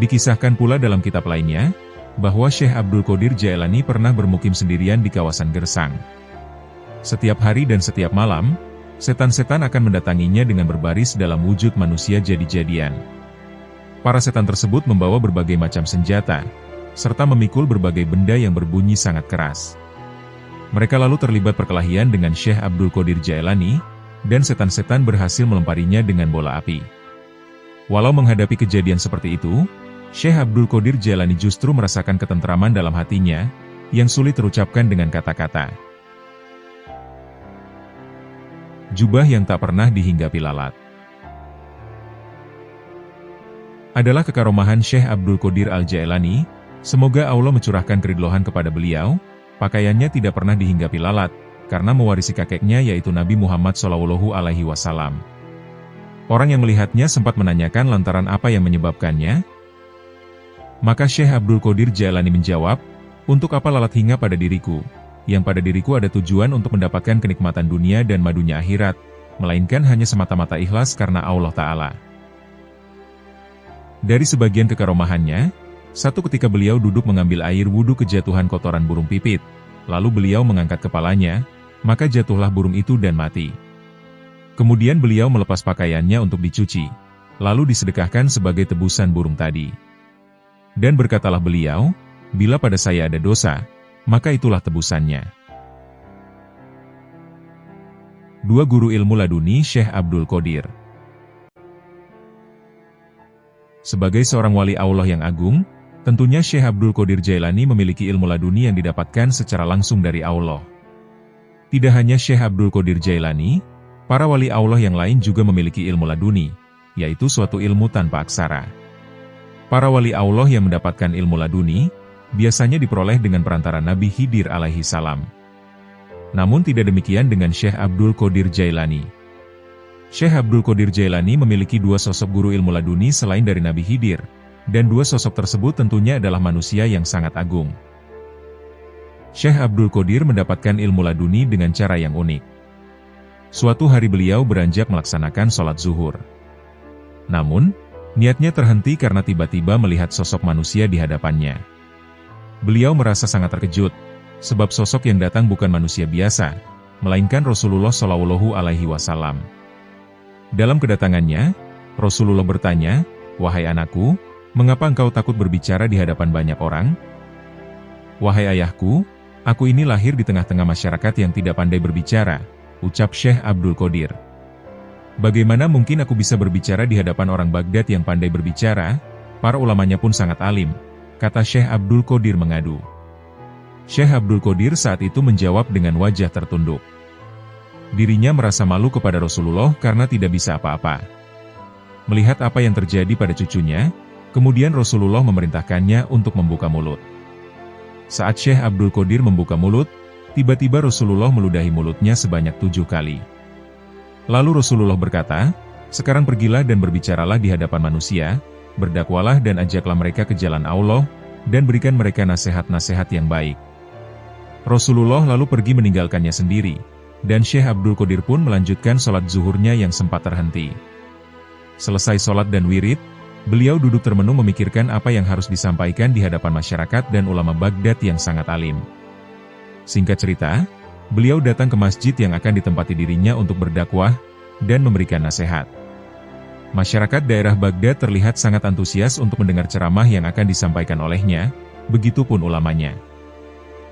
Dikisahkan pula dalam kitab lainnya, bahwa Syekh Abdul Qadir Jailani pernah bermukim sendirian di kawasan Gersang. Setiap hari dan setiap malam, setan-setan akan mendatanginya dengan berbaris dalam wujud manusia jadi-jadian. Para setan tersebut membawa berbagai macam senjata, serta memikul berbagai benda yang berbunyi sangat keras. Mereka lalu terlibat perkelahian dengan Syekh Abdul Qadir Jailani, dan setan-setan berhasil melemparinya dengan bola api. Walau menghadapi kejadian seperti itu, Syekh Abdul Qadir Jailani justru merasakan ketentraman dalam hatinya, yang sulit terucapkan dengan kata-kata. Jubah yang tak pernah dihinggapi lalat. Adalah kekaromahan Syekh Abdul Qadir Al-Jailani. Semoga Allah mencurahkan keridhaan kepada beliau, pakaiannya tidak pernah dihinggapi lalat, karena mewarisi kakeknya yaitu Nabi Muhammad SAW. Orang yang melihatnya sempat menanyakan lantaran apa yang menyebabkannya. Maka Syekh Abdul Qadir Jailani menjawab, "Untuk apa lalat hinggap pada diriku, yang pada diriku ada tujuan untuk mendapatkan kenikmatan dunia dan madunya akhirat, melainkan hanya semata-mata ikhlas karena Allah Ta'ala." Dari sebagian kekaromahannya, satu ketika beliau duduk mengambil air wudhu kejatuhan kotoran burung pipit, lalu beliau mengangkat kepalanya, maka jatuhlah burung itu dan mati. Kemudian beliau melepas pakaiannya untuk dicuci, lalu disedekahkan sebagai tebusan burung tadi. Dan berkatalah beliau, "Bila pada saya ada dosa, maka itulah tebusannya." Dua guru ilmu laduni Syekh Abdul Qadir. Sebagai seorang wali Allah yang agung, Tentunya Syekh Abdul Qadir Jailani memiliki ilmu laduni yang didapatkan secara langsung dari Allah. Tidak hanya Syekh Abdul Qadir Jailani, para wali Allah yang lain juga memiliki ilmu laduni, yaitu suatu ilmu tanpa aksara. Para wali Allah yang mendapatkan ilmu laduni, biasanya diperoleh dengan perantara Nabi Khidir alaihi salam. Namun tidak demikian dengan Syekh Abdul Qadir Jailani. Syekh Abdul Qadir Jailani memiliki dua sosok guru ilmu laduni selain dari Nabi Khidir, dan dua sosok tersebut tentunya adalah manusia yang sangat agung. Syekh Abdul Qadir mendapatkan ilmu laduni dengan cara yang unik. Suatu hari beliau beranjak melaksanakan sholat zuhur. Namun, niatnya terhenti karena tiba-tiba melihat sosok manusia di hadapannya. Beliau merasa sangat terkejut, sebab sosok yang datang bukan manusia biasa, melainkan Rasulullah Shallallahu Alaihi Wasallam. Dalam kedatangannya, Rasulullah bertanya, "Wahai anakku, mengapa engkau takut berbicara di hadapan banyak orang?" "Wahai ayahku, aku ini lahir di tengah-tengah masyarakat yang tidak pandai berbicara," ucap Syekh Abdul Qadir. "Bagaimana mungkin aku bisa berbicara di hadapan orang Baghdad yang pandai berbicara? Para ulamanya pun sangat alim," kata Syekh Abdul Qadir mengadu. Syekh Abdul Qadir saat itu menjawab dengan wajah tertunduk. Dirinya merasa malu kepada Rasulullah karena tidak bisa apa-apa. Melihat apa yang terjadi pada cucunya, kemudian Rasulullah memerintahkannya untuk membuka mulut. Saat Syekh Abdul Qadir membuka mulut, tiba-tiba Rasulullah meludahi mulutnya sebanyak 7 kali. Lalu Rasulullah berkata, "Sekarang pergilah dan berbicaralah di hadapan manusia, berdakwalah dan ajaklah mereka ke jalan Allah, dan berikan mereka nasihat-nasihat yang baik." Rasulullah lalu pergi meninggalkannya sendiri, dan Syekh Abdul Qadir pun melanjutkan sholat zuhurnya yang sempat terhenti. Selesai sholat dan wirid, beliau duduk termenung memikirkan apa yang harus disampaikan di hadapan masyarakat dan ulama Baghdad yang sangat alim. Singkat cerita, beliau datang ke masjid yang akan ditempati dirinya untuk berdakwah dan memberikan nasihat. Masyarakat daerah Baghdad terlihat sangat antusias untuk mendengar ceramah yang akan disampaikan olehnya, begitupun ulamanya.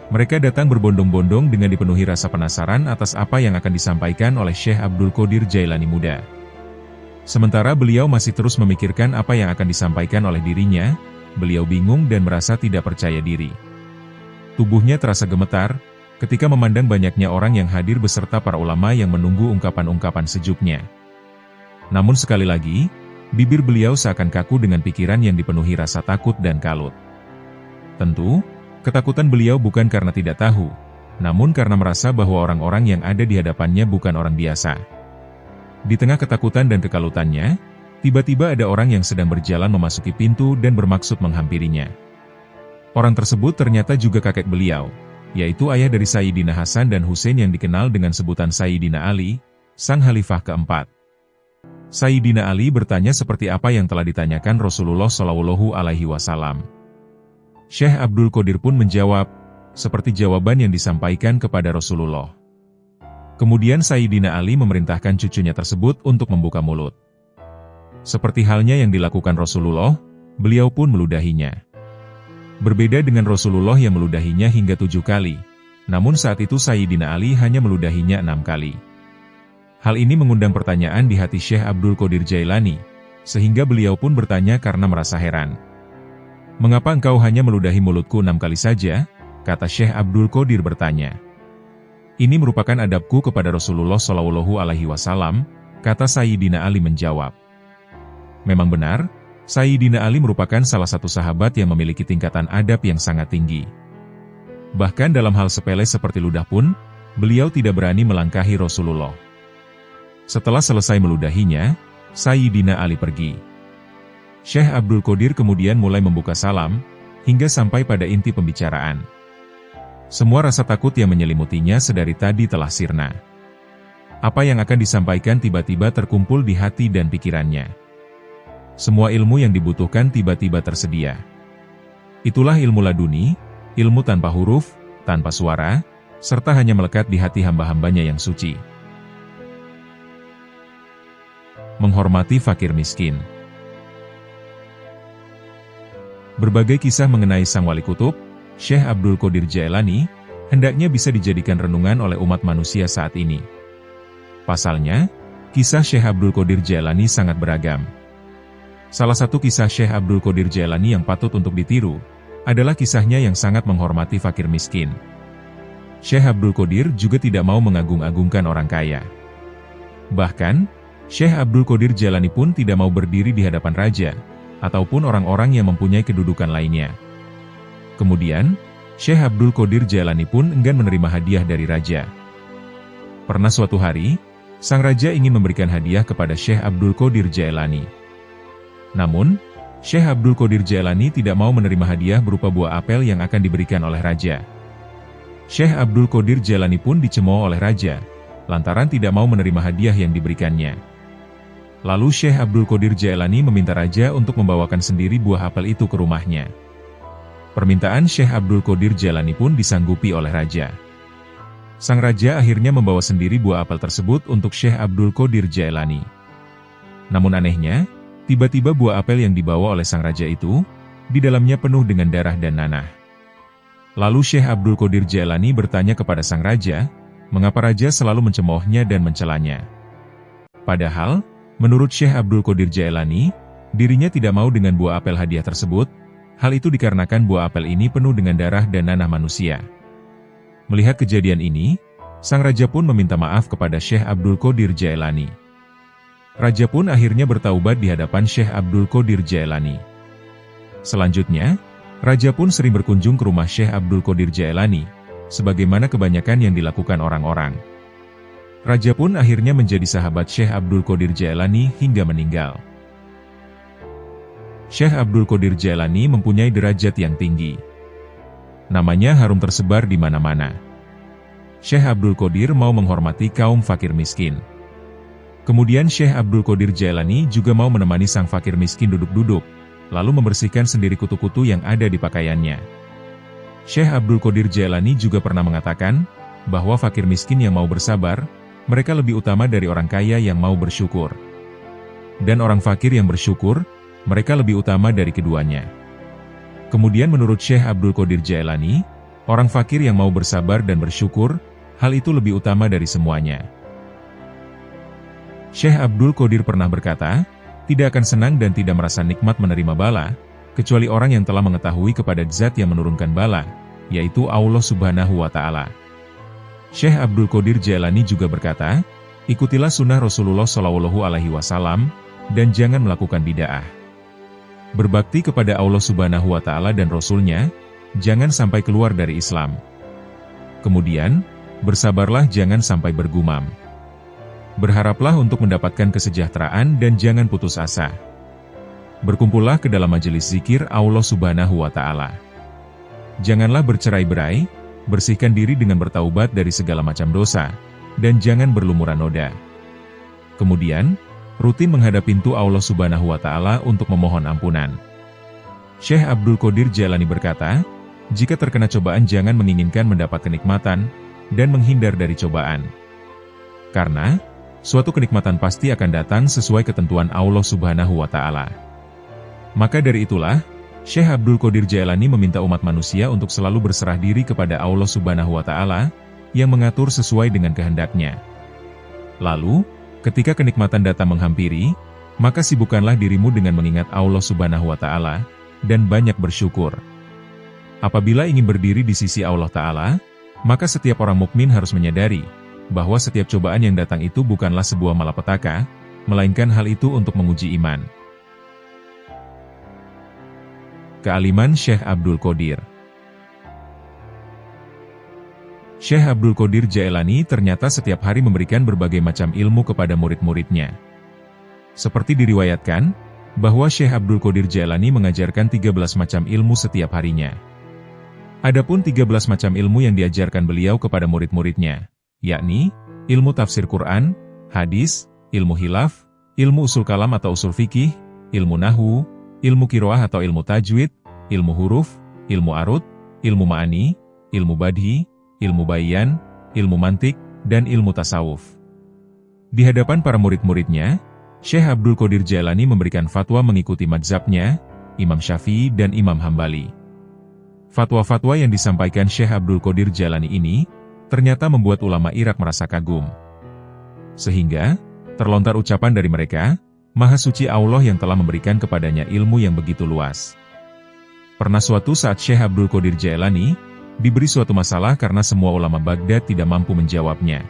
Mereka datang berbondong-bondong dengan dipenuhi rasa penasaran atas apa yang akan disampaikan oleh Syekh Abdul Qadir Jailani muda. Sementara beliau masih terus memikirkan apa yang akan disampaikan oleh dirinya, beliau bingung dan merasa tidak percaya diri. Tubuhnya terasa gemetar, ketika memandang banyaknya orang yang hadir beserta para ulama yang menunggu ungkapan-ungkapan sejuknya. Namun sekali lagi, bibir beliau seakan kaku dengan pikiran yang dipenuhi rasa takut dan kalut. Tentu, ketakutan beliau bukan karena tidak tahu, namun karena merasa bahwa orang-orang yang ada di hadapannya bukan orang biasa. Di tengah ketakutan dan kekalutannya, tiba-tiba ada orang yang sedang berjalan memasuki pintu dan bermaksud menghampirinya. Orang tersebut ternyata juga kakek beliau, yaitu ayah dari Sayyidina Hasan dan Husain yang dikenal dengan sebutan Sayyidina Ali, sang khalifah keempat. Sayyidina Ali bertanya seperti apa yang telah ditanyakan Rasulullah Shallallahu Alaihi Wasallam. Syekh Abdul Qadir pun menjawab, seperti jawaban yang disampaikan kepada Rasulullah. Kemudian Sayyidina Ali memerintahkan cucunya tersebut untuk membuka mulut. Seperti halnya yang dilakukan Rasulullah, beliau pun meludahinya. Berbeda dengan Rasulullah yang meludahinya hingga 7 kali, namun saat itu Sayyidina Ali hanya meludahinya 6 kali. Hal ini mengundang pertanyaan di hati Syekh Abdul Qadir Jailani, sehingga beliau pun bertanya karena merasa heran. "Mengapa engkau hanya meludahi mulutku 6 kali saja?" kata Syekh Abdul Qadir bertanya. "Ini merupakan adabku kepada Rasulullah Shallallahu Alaihi Wasallam," kata Sayyidina Ali menjawab. Memang benar, Sayyidina Ali merupakan salah satu sahabat yang memiliki tingkatan adab yang sangat tinggi. Bahkan dalam hal sepele seperti ludah pun, beliau tidak berani melangkahi Rasulullah. Setelah selesai meludahinya, Sayyidina Ali pergi. Syekh Abdul Qadir kemudian mulai membuka salam, hingga sampai pada inti pembicaraan. Semua rasa takut yang menyelimutinya sedari tadi telah sirna. Apa yang akan disampaikan tiba-tiba terkumpul di hati dan pikirannya. Semua ilmu yang dibutuhkan tiba-tiba tersedia. Itulah ilmu laduni, ilmu tanpa huruf, tanpa suara, serta hanya melekat di hati hamba-hambanya yang suci. Menghormati fakir miskin. Berbagai kisah mengenai sang wali kutub, Syekh Abdul Qadir Jailani, hendaknya bisa dijadikan renungan oleh umat manusia saat ini. Pasalnya, kisah Syekh Abdul Qadir Jailani sangat beragam. Salah satu kisah Syekh Abdul Qadir Jailani yang patut untuk ditiru, adalah kisahnya yang sangat menghormati fakir miskin. Syekh Abdul Qadir juga tidak mau mengagung-agungkan orang kaya. Bahkan, Syekh Abdul Qadir Jailani pun tidak mau berdiri di hadapan raja, ataupun orang-orang yang mempunyai kedudukan lainnya. Kemudian, Syekh Abdul Qadir Jailani pun enggan menerima hadiah dari raja. Pernah suatu hari, sang raja ingin memberikan hadiah kepada Syekh Abdul Qadir Jailani. Namun, Syekh Abdul Qadir Jailani tidak mau menerima hadiah berupa buah apel yang akan diberikan oleh raja. Syekh Abdul Qadir Jailani pun dicemooh oleh raja, lantaran tidak mau menerima hadiah yang diberikannya. Lalu Syekh Abdul Qadir Jailani meminta raja untuk membawakan sendiri buah apel itu ke rumahnya. Permintaan Syekh Abdul Qadir Jailani pun disanggupi oleh raja. Sang raja akhirnya membawa sendiri buah apel tersebut untuk Syekh Abdul Qadir Jailani. Namun anehnya, tiba-tiba buah apel yang dibawa oleh sang raja itu, di dalamnya penuh dengan darah dan nanah. Lalu Syekh Abdul Qadir Jailani bertanya kepada sang raja, mengapa raja selalu mencemoohnya dan mencelanya. Padahal, menurut Syekh Abdul Qadir Jailani, dirinya tidak mau dengan buah apel hadiah tersebut, hal itu dikarenakan buah apel ini penuh dengan darah dan nanah manusia. Melihat kejadian ini, sang raja pun meminta maaf kepada Syekh Abdul Qadir Jailani. Raja pun akhirnya bertaubat di hadapan Syekh Abdul Qadir Jailani. Selanjutnya, raja pun sering berkunjung ke rumah Syekh Abdul Qadir Jailani, sebagaimana kebanyakan yang dilakukan orang-orang. Raja pun akhirnya menjadi sahabat Syekh Abdul Qadir Jailani hingga meninggal. Syekh Abdul Qadir Jailani mempunyai derajat yang tinggi. Namanya harum tersebar di mana-mana. Syekh Abdul Qadir mau menghormati kaum fakir miskin. Kemudian Syekh Abdul Qadir Jailani juga mau menemani sang fakir miskin duduk-duduk, lalu membersihkan sendiri kutu-kutu yang ada di pakaiannya. Syekh Abdul Qadir Jailani juga pernah mengatakan, bahwa fakir miskin yang mau bersabar, mereka lebih utama dari orang kaya yang mau bersyukur. Dan orang fakir yang bersyukur, mereka lebih utama dari keduanya. Kemudian menurut Syekh Abdul Qadir Jailani, orang fakir yang mau bersabar dan bersyukur, hal itu lebih utama dari semuanya. Syekh Abdul Qadir pernah berkata, tidak akan senang dan tidak merasa nikmat menerima bala, kecuali orang yang telah mengetahui kepada Zat yang menurunkan bala, yaitu Allah Subhanahu wa Ta'ala. Syekh Abdul Qadir Jailani juga berkata, ikutilah sunnah Rasulullah SAW, dan jangan melakukan bid'ah. Berbakti kepada Allah Subhanahu wa Ta'ala dan Rasul-Nya, jangan sampai keluar dari Islam. Kemudian, bersabarlah jangan sampai bergumam. Berharaplah untuk mendapatkan kesejahteraan dan jangan putus asa. Berkumpullah ke dalam majelis zikir Allah Subhanahu wa Ta'ala. Janganlah bercerai-berai, bersihkan diri dengan bertaubat dari segala macam dosa, dan jangan berlumuran noda. Kemudian, rutin menghadap pintu Allah Subhanahu wa Ta'ala untuk memohon ampunan. Syekh Abdul Qadir Jailani berkata, jika terkena cobaan jangan menginginkan mendapat kenikmatan, dan menghindar dari cobaan. Karena, suatu kenikmatan pasti akan datang sesuai ketentuan Allah Subhanahu wa Ta'ala. Maka dari itulah, Syekh Abdul Qadir Jailani meminta umat manusia untuk selalu berserah diri kepada Allah Subhanahu wa Ta'ala, yang mengatur sesuai dengan kehendaknya. Lalu, ketika kenikmatan datang menghampiri, maka sibukkanlah dirimu dengan mengingat Allah Subhanahu wa Ta'ala, dan banyak bersyukur. Apabila ingin berdiri di sisi Allah Ta'ala, maka setiap orang mukmin harus menyadari, bahwa setiap cobaan yang datang itu bukanlah sebuah malapetaka, melainkan hal itu untuk menguji iman. Kealiman Syekh Abdul Qadir. Syekh Abdul Qadir Jailani ternyata setiap hari memberikan berbagai macam ilmu kepada murid-muridnya. Seperti diriwayatkan, bahwa Syekh Abdul Qadir Jailani mengajarkan 13 macam ilmu setiap harinya. Adapun 13 macam ilmu yang diajarkan beliau kepada murid-muridnya, yakni, ilmu tafsir Quran, hadis, ilmu hilaf, ilmu usul kalam atau usul fikih, ilmu nahwu, ilmu qiraah atau ilmu tajwid, ilmu huruf, ilmu arud, ilmu ma'ani, ilmu badhi, ilmu bayan, ilmu mantik, dan ilmu tasawuf. Di hadapan para murid-muridnya, Syekh Abdul Qadir Jailani memberikan fatwa mengikuti mazhabnya, Imam Syafi'i dan Imam Hambali. Fatwa-fatwa yang disampaikan Syekh Abdul Qadir Jailani ini, ternyata membuat ulama Irak merasa kagum. Sehingga, terlontar ucapan dari mereka, Maha Suci Allah yang telah memberikan kepadanya ilmu yang begitu luas. Pernah suatu saat Syekh Abdul Qadir Jailani diberi suatu masalah karena semua ulama Baghdad tidak mampu menjawabnya.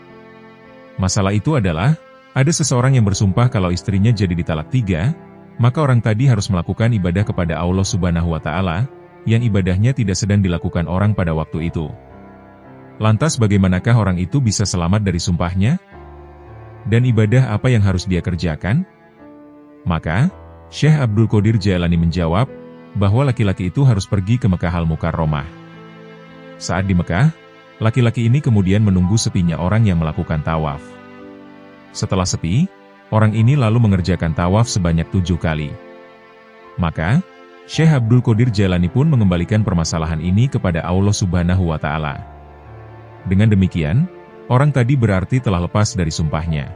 Masalah itu adalah, ada seseorang yang bersumpah kalau istrinya jadi ditalak 3, maka orang tadi harus melakukan ibadah kepada Allah Subhanahu wa Ta'ala, yang ibadahnya tidak sedang dilakukan orang pada waktu itu. Lantas bagaimanakah orang itu bisa selamat dari sumpahnya? Dan ibadah apa yang harus dia kerjakan? Maka, Syekh Abdul Qadir Jailani menjawab, bahwa laki-laki itu harus pergi ke Mekah Al-Mukarramah. Saat di Mekah, laki-laki ini kemudian menunggu sepinya orang yang melakukan tawaf. Setelah sepi, orang ini lalu mengerjakan tawaf sebanyak 7 kali. Maka, Syekh Abdul Qadir Jailani pun mengembalikan permasalahan ini kepada Allah Subhanahu wa Ta'ala. Dengan demikian, orang tadi berarti telah lepas dari sumpahnya.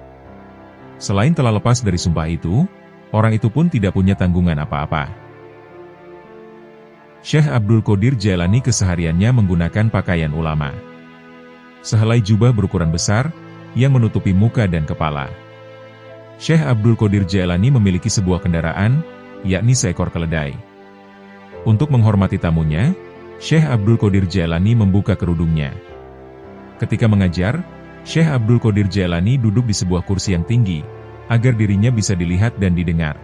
Selain telah lepas dari sumpah itu, orang itu pun tidak punya tanggungan apa-apa. Syekh Abdul Qadir Jailani kesehariannya menggunakan pakaian ulama. Sehelai jubah berukuran besar, yang menutupi muka dan kepala. Syekh Abdul Qadir Jailani memiliki sebuah kendaraan, yakni seekor keledai. Untuk menghormati tamunya, Syekh Abdul Qadir Jailani membuka kerudungnya. Ketika mengajar, Syekh Abdul Qadir Jailani duduk di sebuah kursi yang tinggi, agar dirinya bisa dilihat dan didengar.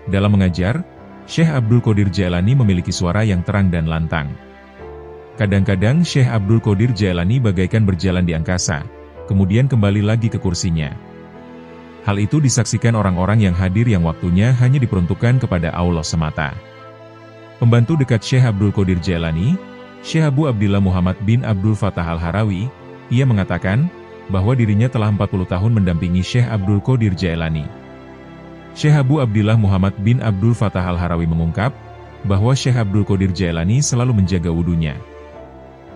Dalam mengajar, Syekh Abdul Qadir Jailani memiliki suara yang terang dan lantang. Kadang-kadang Syekh Abdul Qadir Jailani bagaikan berjalan di angkasa, kemudian kembali lagi ke kursinya. Hal itu disaksikan orang-orang yang hadir yang waktunya hanya diperuntukkan kepada Allah semata. Pembantu dekat Syekh Abdul Qadir Jailani, Syekh Abu Abdillah Muhammad bin Abdul Fattah Al-Harawi, ia mengatakan, bahwa dirinya telah 40 tahun mendampingi Syekh Abdul Qadir Jailani. Syekh Abu Abdillah Muhammad bin Abdul Fattah Al-Harawi mengungkap, bahwa Syekh Abdul Qadir Jailani selalu menjaga wudunya.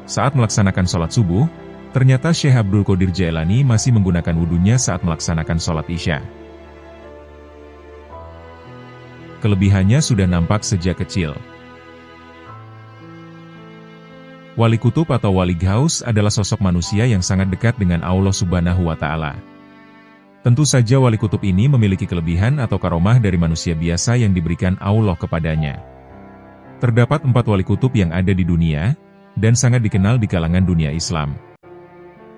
Saat melaksanakan sholat subuh, ternyata Syekh Abdul Qadir Jailani masih menggunakan wudunya saat melaksanakan sholat Isya. Kelebihannya sudah nampak sejak kecil. Wali Kutub atau Wali Ghaus adalah sosok manusia yang sangat dekat dengan Allah Subhanahu wa Ta'ala. Tentu saja Wali Kutub ini memiliki kelebihan atau karomah dari manusia biasa yang diberikan Allah kepadanya. Terdapat 4 Wali Kutub yang ada di dunia, dan sangat dikenal di kalangan dunia Islam.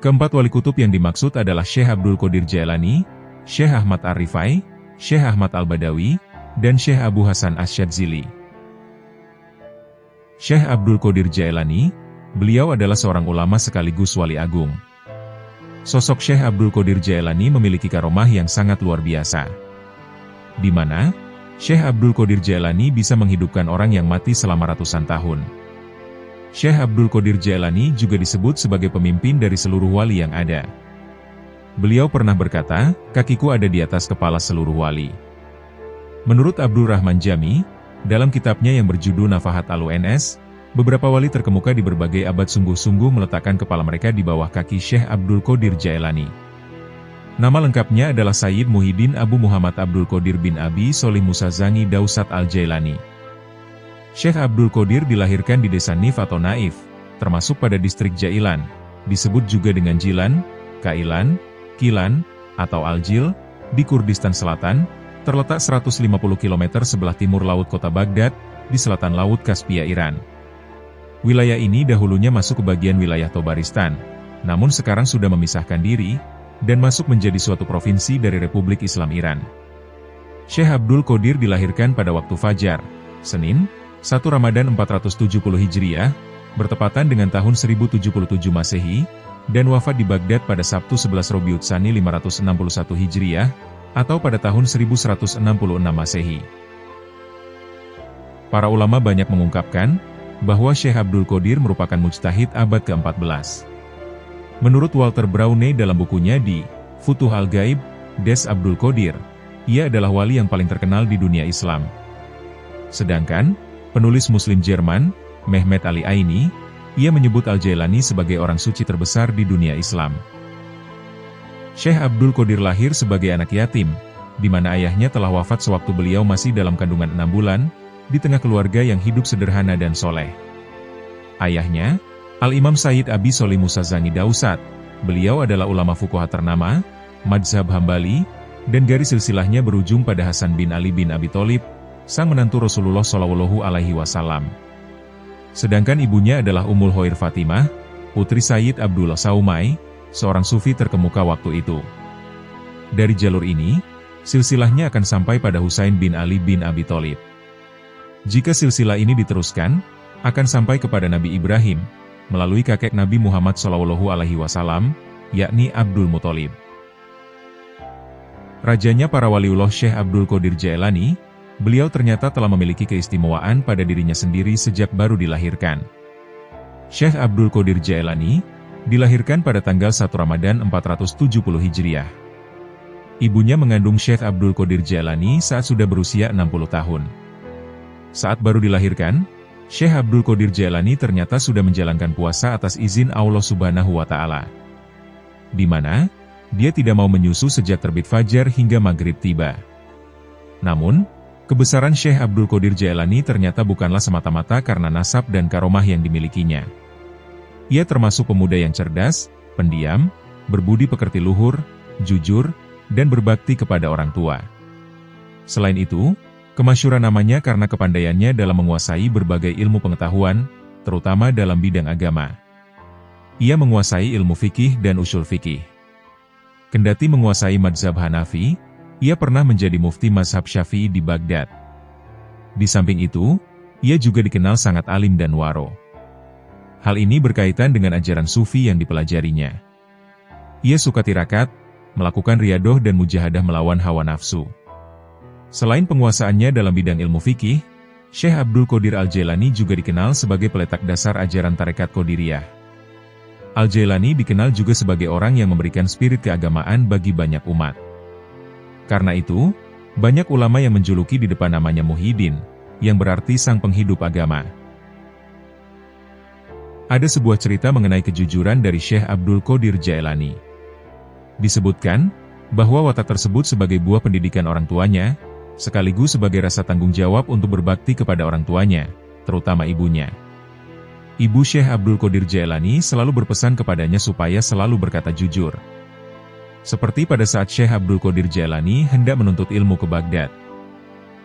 Keempat Wali Kutub yang dimaksud adalah Syekh Abdul Qadir Jailani, Syekh Ahmad Ar-Rifai, Syekh Ahmad Al-Badawi, dan Syekh Abu Hasan Asy-Syadzili. Syekh Abdul Qadir Jailani, beliau adalah seorang ulama sekaligus wali agung. Sosok Syekh Abdul Qadir Jailani memiliki karomah yang sangat luar biasa. Di mana, Syekh Abdul Qadir Jailani bisa menghidupkan orang yang mati selama ratusan tahun. Syekh Abdul Qadir Jailani juga disebut sebagai pemimpin dari seluruh wali yang ada. Beliau pernah berkata, kakiku ada di atas kepala seluruh wali. Menurut Abdul Rahman Jami, dalam kitabnya yang berjudul Nafahat Al-UNS, beberapa wali terkemuka di berbagai abad sungguh-sungguh meletakkan kepala mereka di bawah kaki Syekh Abdul Qadir Jailani. Nama lengkapnya adalah Sayyid Muhyiddin Abu Muhammad Abdul Qadir bin Abi Sholih Musa Zangi Dausat Al-Jailani. Syekh Abdul Qadir dilahirkan di desa Nif atau Naif, termasuk pada distrik Jailan, disebut juga dengan Jilan, Kailan, Kilan, atau Aljil, di Kurdistan Selatan, terletak 150 km sebelah timur laut kota Baghdad, di selatan Laut Kaspia Iran. Wilayah ini dahulunya masuk ke bagian wilayah Tobaristan, namun sekarang sudah memisahkan diri, dan masuk menjadi suatu provinsi dari Republik Islam Iran. Syekh Abdul Qadir dilahirkan pada waktu Fajar, Senin, 1 Ramadan 470 Hijriah, bertepatan dengan tahun 1077 Masehi, dan wafat di Baghdad pada Sabtu 11 Rabiul Tsani 561 Hijriah, atau pada tahun 1166 Masehi. Para ulama banyak mengungkapkan, bahwa Syekh Abdul Qadir merupakan mujtahid abad ke-14. Menurut Walter Browne dalam bukunya di Futuh Al-Ghaib, Des Abdul Qadir, ia adalah wali yang paling terkenal di dunia Islam. Sedangkan, penulis Muslim Jerman, Mehmet Ali Aini, ia menyebut Al-Jailani sebagai orang suci terbesar di dunia Islam. Syekh Abdul Qadir lahir sebagai anak yatim, di mana ayahnya telah wafat sewaktu beliau masih dalam kandungan 6 bulan, di tengah keluarga yang hidup sederhana dan soleh. Ayahnya, Al-Imam Sayyid Abi Sholih Musa Zangi Dausat, beliau adalah ulama fuqaha ternama, Madzhab Hambali, dan garis silsilahnya berujung pada Hasan bin Ali bin Abi Thalib, sang menantu Rasulullah Shallallahu Alaihi Wasallam. Sedangkan ibunya adalah Ummul Khair Fatimah, putri Sayyid Abdullah Saumai, seorang sufi terkemuka waktu itu. Dari jalur ini, silsilahnya akan sampai pada Husain bin Ali bin Abi Thalib. Jika silsilah ini diteruskan, akan sampai kepada Nabi Ibrahim, melalui kakek Nabi Muhammad SAW, yakni Abdul Muthalib. Rajanya para waliullah Syekh Abdul Qadir Jailani, beliau ternyata telah memiliki keistimewaan pada dirinya sendiri sejak baru dilahirkan. Syekh Abdul Qadir Jailani, dilahirkan pada tanggal 1 Ramadan 470 Hijriah. Ibunya mengandung Syekh Abdul Qadir Jailani saat sudah berusia 60 tahun. Saat baru dilahirkan, Syekh Abdul Qadir Jailani ternyata sudah menjalankan puasa atas izin Allah Subhanahu wa Ta'ala, di mana dia tidak mau menyusu sejak terbit fajar hingga maghrib tiba. Namun, kebesaran Syekh Abdul Qadir Jailani ternyata bukanlah semata-mata karena nasab dan karomah yang dimilikinya. Ia termasuk pemuda yang cerdas, pendiam, berbudi pekerti luhur, jujur, dan berbakti kepada orang tua. Selain itu, kemasyhuran namanya karena kepandaiannya dalam menguasai berbagai ilmu pengetahuan, terutama dalam bidang agama. Ia menguasai ilmu fikih dan usul fikih. Kendati menguasai mazhab Hanafi, ia pernah menjadi mufti mazhab Syafi'i di Baghdad. Di samping itu, ia juga dikenal sangat alim dan waro. Hal ini berkaitan dengan ajaran sufi yang dipelajarinya. Ia suka tirakat, melakukan riyadoh dan mujahadah melawan hawa nafsu. Selain penguasaannya dalam bidang ilmu fikih, Syekh Abdul Qadir Al-Jailani juga dikenal sebagai peletak dasar ajaran tarekat Qadiriyah. Al-Jailani dikenal juga sebagai orang yang memberikan spirit keagamaan bagi banyak umat. Karena itu, banyak ulama yang menjuluki di depan namanya Muhyiddin, yang berarti sang penghidup agama. Ada sebuah cerita mengenai kejujuran dari Syekh Abdul Qadir Jailani. Disebutkan bahwa watak tersebut sebagai buah pendidikan orang tuanya, sekaligus sebagai rasa tanggung jawab untuk berbakti kepada orang tuanya, terutama ibunya. Ibu Syekh Abdul Qadir Jailani selalu berpesan kepadanya supaya selalu berkata jujur. Seperti pada saat Syekh Abdul Qadir Jailani hendak menuntut ilmu ke Baghdad.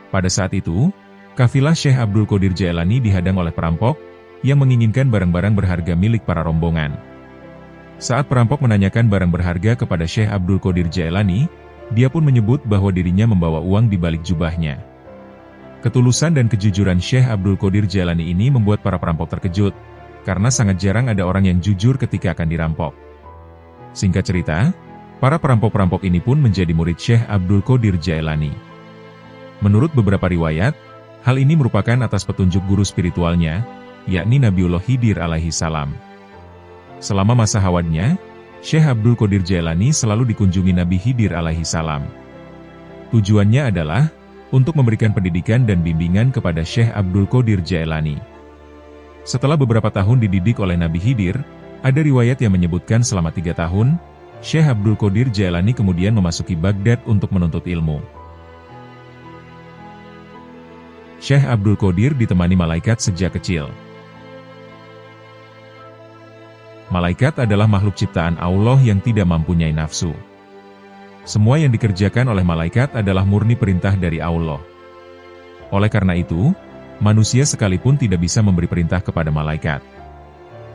Pada saat itu, kafilah Syekh Abdul Qadir Jailani dihadang oleh perampok, yang menginginkan barang-barang berharga milik para rombongan. Saat perampok menanyakan barang berharga kepada Syekh Abdul Qadir Jailani, dia pun menyebut bahwa dirinya membawa uang di balik jubahnya. Ketulusan dan kejujuran Syekh Abdul Qadir Jailani ini membuat para perampok terkejut, karena sangat jarang ada orang yang jujur ketika akan dirampok. Singkat cerita, para perampok-perampok ini pun menjadi murid Syekh Abdul Qadir Jailani. Menurut beberapa riwayat, hal ini merupakan atas petunjuk guru spiritualnya, yakni Nabiullah Khidir alaihi salam. Selama masa hawadnya, Syekh Abdul Qadir Jailani selalu dikunjungi Nabi Khidir alaihi salam. Tujuannya adalah untuk memberikan pendidikan dan bimbingan kepada Syekh Abdul Qadir Jailani. Setelah beberapa tahun dididik oleh Nabi Khidir, ada riwayat yang menyebutkan selama 3 tahun, Syekh Abdul Qadir Jailani kemudian memasuki Baghdad untuk menuntut ilmu. Syekh Abdul Qadir ditemani malaikat sejak kecil. Malaikat adalah makhluk ciptaan Allah yang tidak mempunyai nafsu. Semua yang dikerjakan oleh malaikat adalah murni perintah dari Allah. Oleh karena itu, manusia sekalipun tidak bisa memberi perintah kepada malaikat.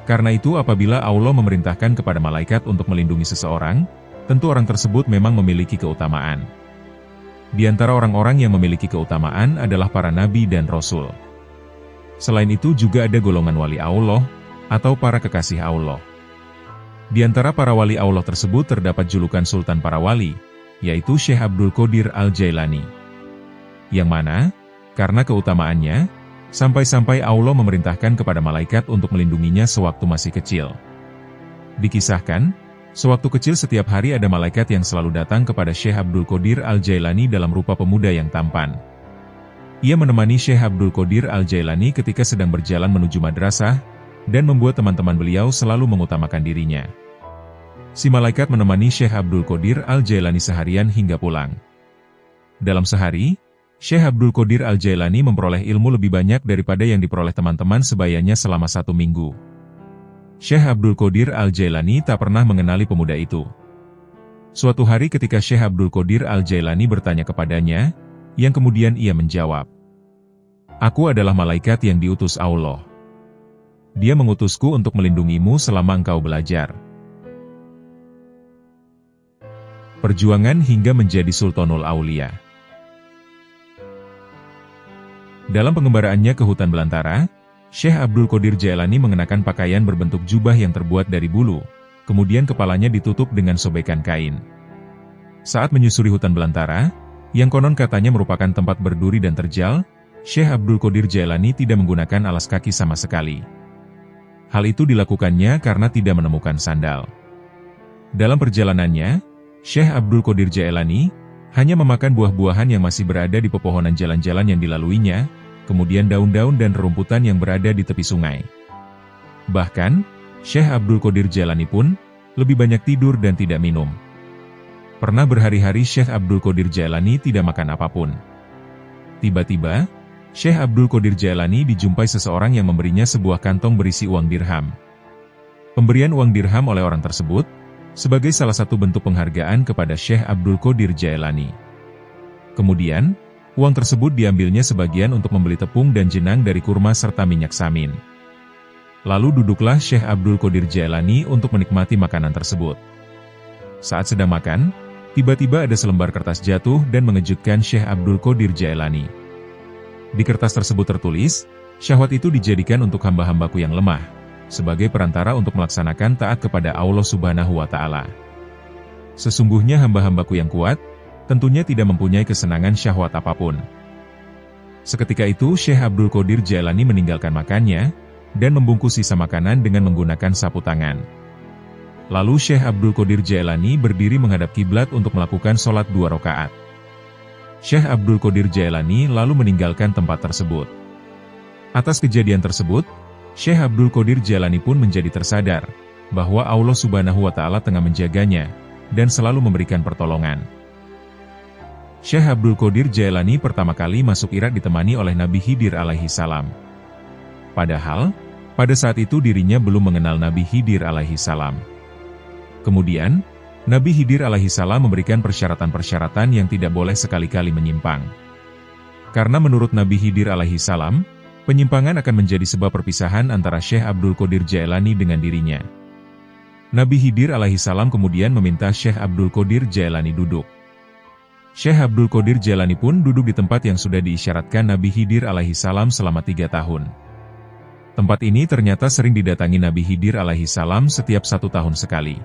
Karena itu apabila Allah memerintahkan kepada malaikat untuk melindungi seseorang, tentu orang tersebut memang memiliki keutamaan. Di antara orang-orang yang memiliki keutamaan adalah para nabi dan rasul. Selain itu juga ada golongan wali Allah, atau para kekasih Allah. Di antara para wali Allah tersebut terdapat julukan Sultan para Wali, yaitu Syekh Abdul Qadir Al-Jailani. Yang mana, karena keutamaannya, sampai-sampai Allah memerintahkan kepada malaikat untuk melindunginya sewaktu masih kecil. Dikisahkan, sewaktu kecil setiap hari ada malaikat yang selalu datang kepada Syekh Abdul Qadir Al-Jailani dalam rupa pemuda yang tampan. Ia menemani Syekh Abdul Qadir Al-Jailani ketika sedang berjalan menuju madrasah, dan membuat teman-teman beliau selalu mengutamakan dirinya. Si malaikat menemani Syekh Abdul Qadir Al-Jailani seharian hingga pulang. Dalam sehari, Syekh Abdul Qadir Al-Jailani memperoleh ilmu lebih banyak daripada yang diperoleh teman-teman sebayanya selama 1 minggu. Syekh Abdul Qadir Al-Jailani tak pernah mengenali pemuda itu. Suatu hari ketika Syekh Abdul Qadir Al-Jailani bertanya kepadanya, yang kemudian ia menjawab, "Aku adalah malaikat yang diutus Allah. Dia mengutusku untuk melindungimu selama engkau belajar." Perjuangan hingga menjadi Sultanul Aulia. Dalam pengembaraannya ke hutan belantara, Syekh Abdul Qadir Jailani mengenakan pakaian berbentuk jubah yang terbuat dari bulu, kemudian kepalanya ditutup dengan sobekan kain. Saat menyusuri hutan belantara, yang konon katanya merupakan tempat berduri dan terjal, Syekh Abdul Qadir Jailani tidak menggunakan alas kaki sama sekali. Hal itu dilakukannya karena tidak menemukan sandal. Dalam perjalanannya, Syekh Abdul Qadir Jailani hanya memakan buah-buahan yang masih berada di pepohonan jalan-jalan yang dilaluinya, kemudian daun-daun dan rerumputan yang berada di tepi sungai. Bahkan, Syekh Abdul Qadir Jailani pun lebih banyak tidur dan tidak minum. Pernah berhari-hari Syekh Abdul Qadir Jailani tidak makan apapun. Tiba-tiba, Syekh Abdul Qadir Jailani dijumpai seseorang yang memberinya sebuah kantong berisi uang dirham. Pemberian uang dirham oleh orang tersebut sebagai salah satu bentuk penghargaan kepada Syekh Abdul Qadir Jailani. Kemudian, uang tersebut diambilnya sebagian untuk membeli tepung dan jenang dari kurma serta minyak samin. Lalu duduklah Syekh Abdul Qadir Jailani untuk menikmati makanan tersebut. Saat sedang makan, tiba-tiba ada selembar kertas jatuh dan mengejutkan Syekh Abdul Qadir Jailani. Di kertas tersebut tertulis, syahwat itu dijadikan untuk hamba-hambaku yang lemah, sebagai perantara untuk melaksanakan taat kepada Allah Subhanahu wa Ta'ala. Sesungguhnya hamba-hambaku yang kuat, tentunya tidak mempunyai kesenangan syahwat apapun. Seketika itu Syekh Abdul Qadir Jailani meninggalkan makannya, dan membungkus sisa makanan dengan menggunakan sapu tangan. Lalu Syekh Abdul Qadir Jailani berdiri menghadap kiblat untuk melakukan sholat 2 rakaat. Syekh Abdul Qadir Jailani lalu meninggalkan tempat tersebut. Atas kejadian tersebut, Syekh Abdul Qadir Jailani pun menjadi tersadar, bahwa Allah Subhanahu wa Ta'ala tengah menjaganya, dan selalu memberikan pertolongan. Syekh Abdul Qadir Jailani pertama kali masuk Irak ditemani oleh Nabi Khidir alaihi salam. Padahal, pada saat itu dirinya belum mengenal Nabi Khidir alaihi salam. Kemudian, Nabi Khidir alaihi salam memberikan persyaratan-persyaratan yang tidak boleh sekali-kali menyimpang. Karena menurut Nabi Khidir alaihi salam, penyimpangan akan menjadi sebab perpisahan antara Syekh Abdul Qadir Jailani dengan dirinya. Nabi Khidir alaihi salam kemudian meminta Syekh Abdul Qadir Jailani duduk. Syekh Abdul Qadir Jailani pun duduk di tempat yang sudah diisyaratkan Nabi Khidir alaihi salam selama 3 tahun. Tempat ini ternyata sering didatangi Nabi Khidir alaihi salam setiap 1 tahun sekali.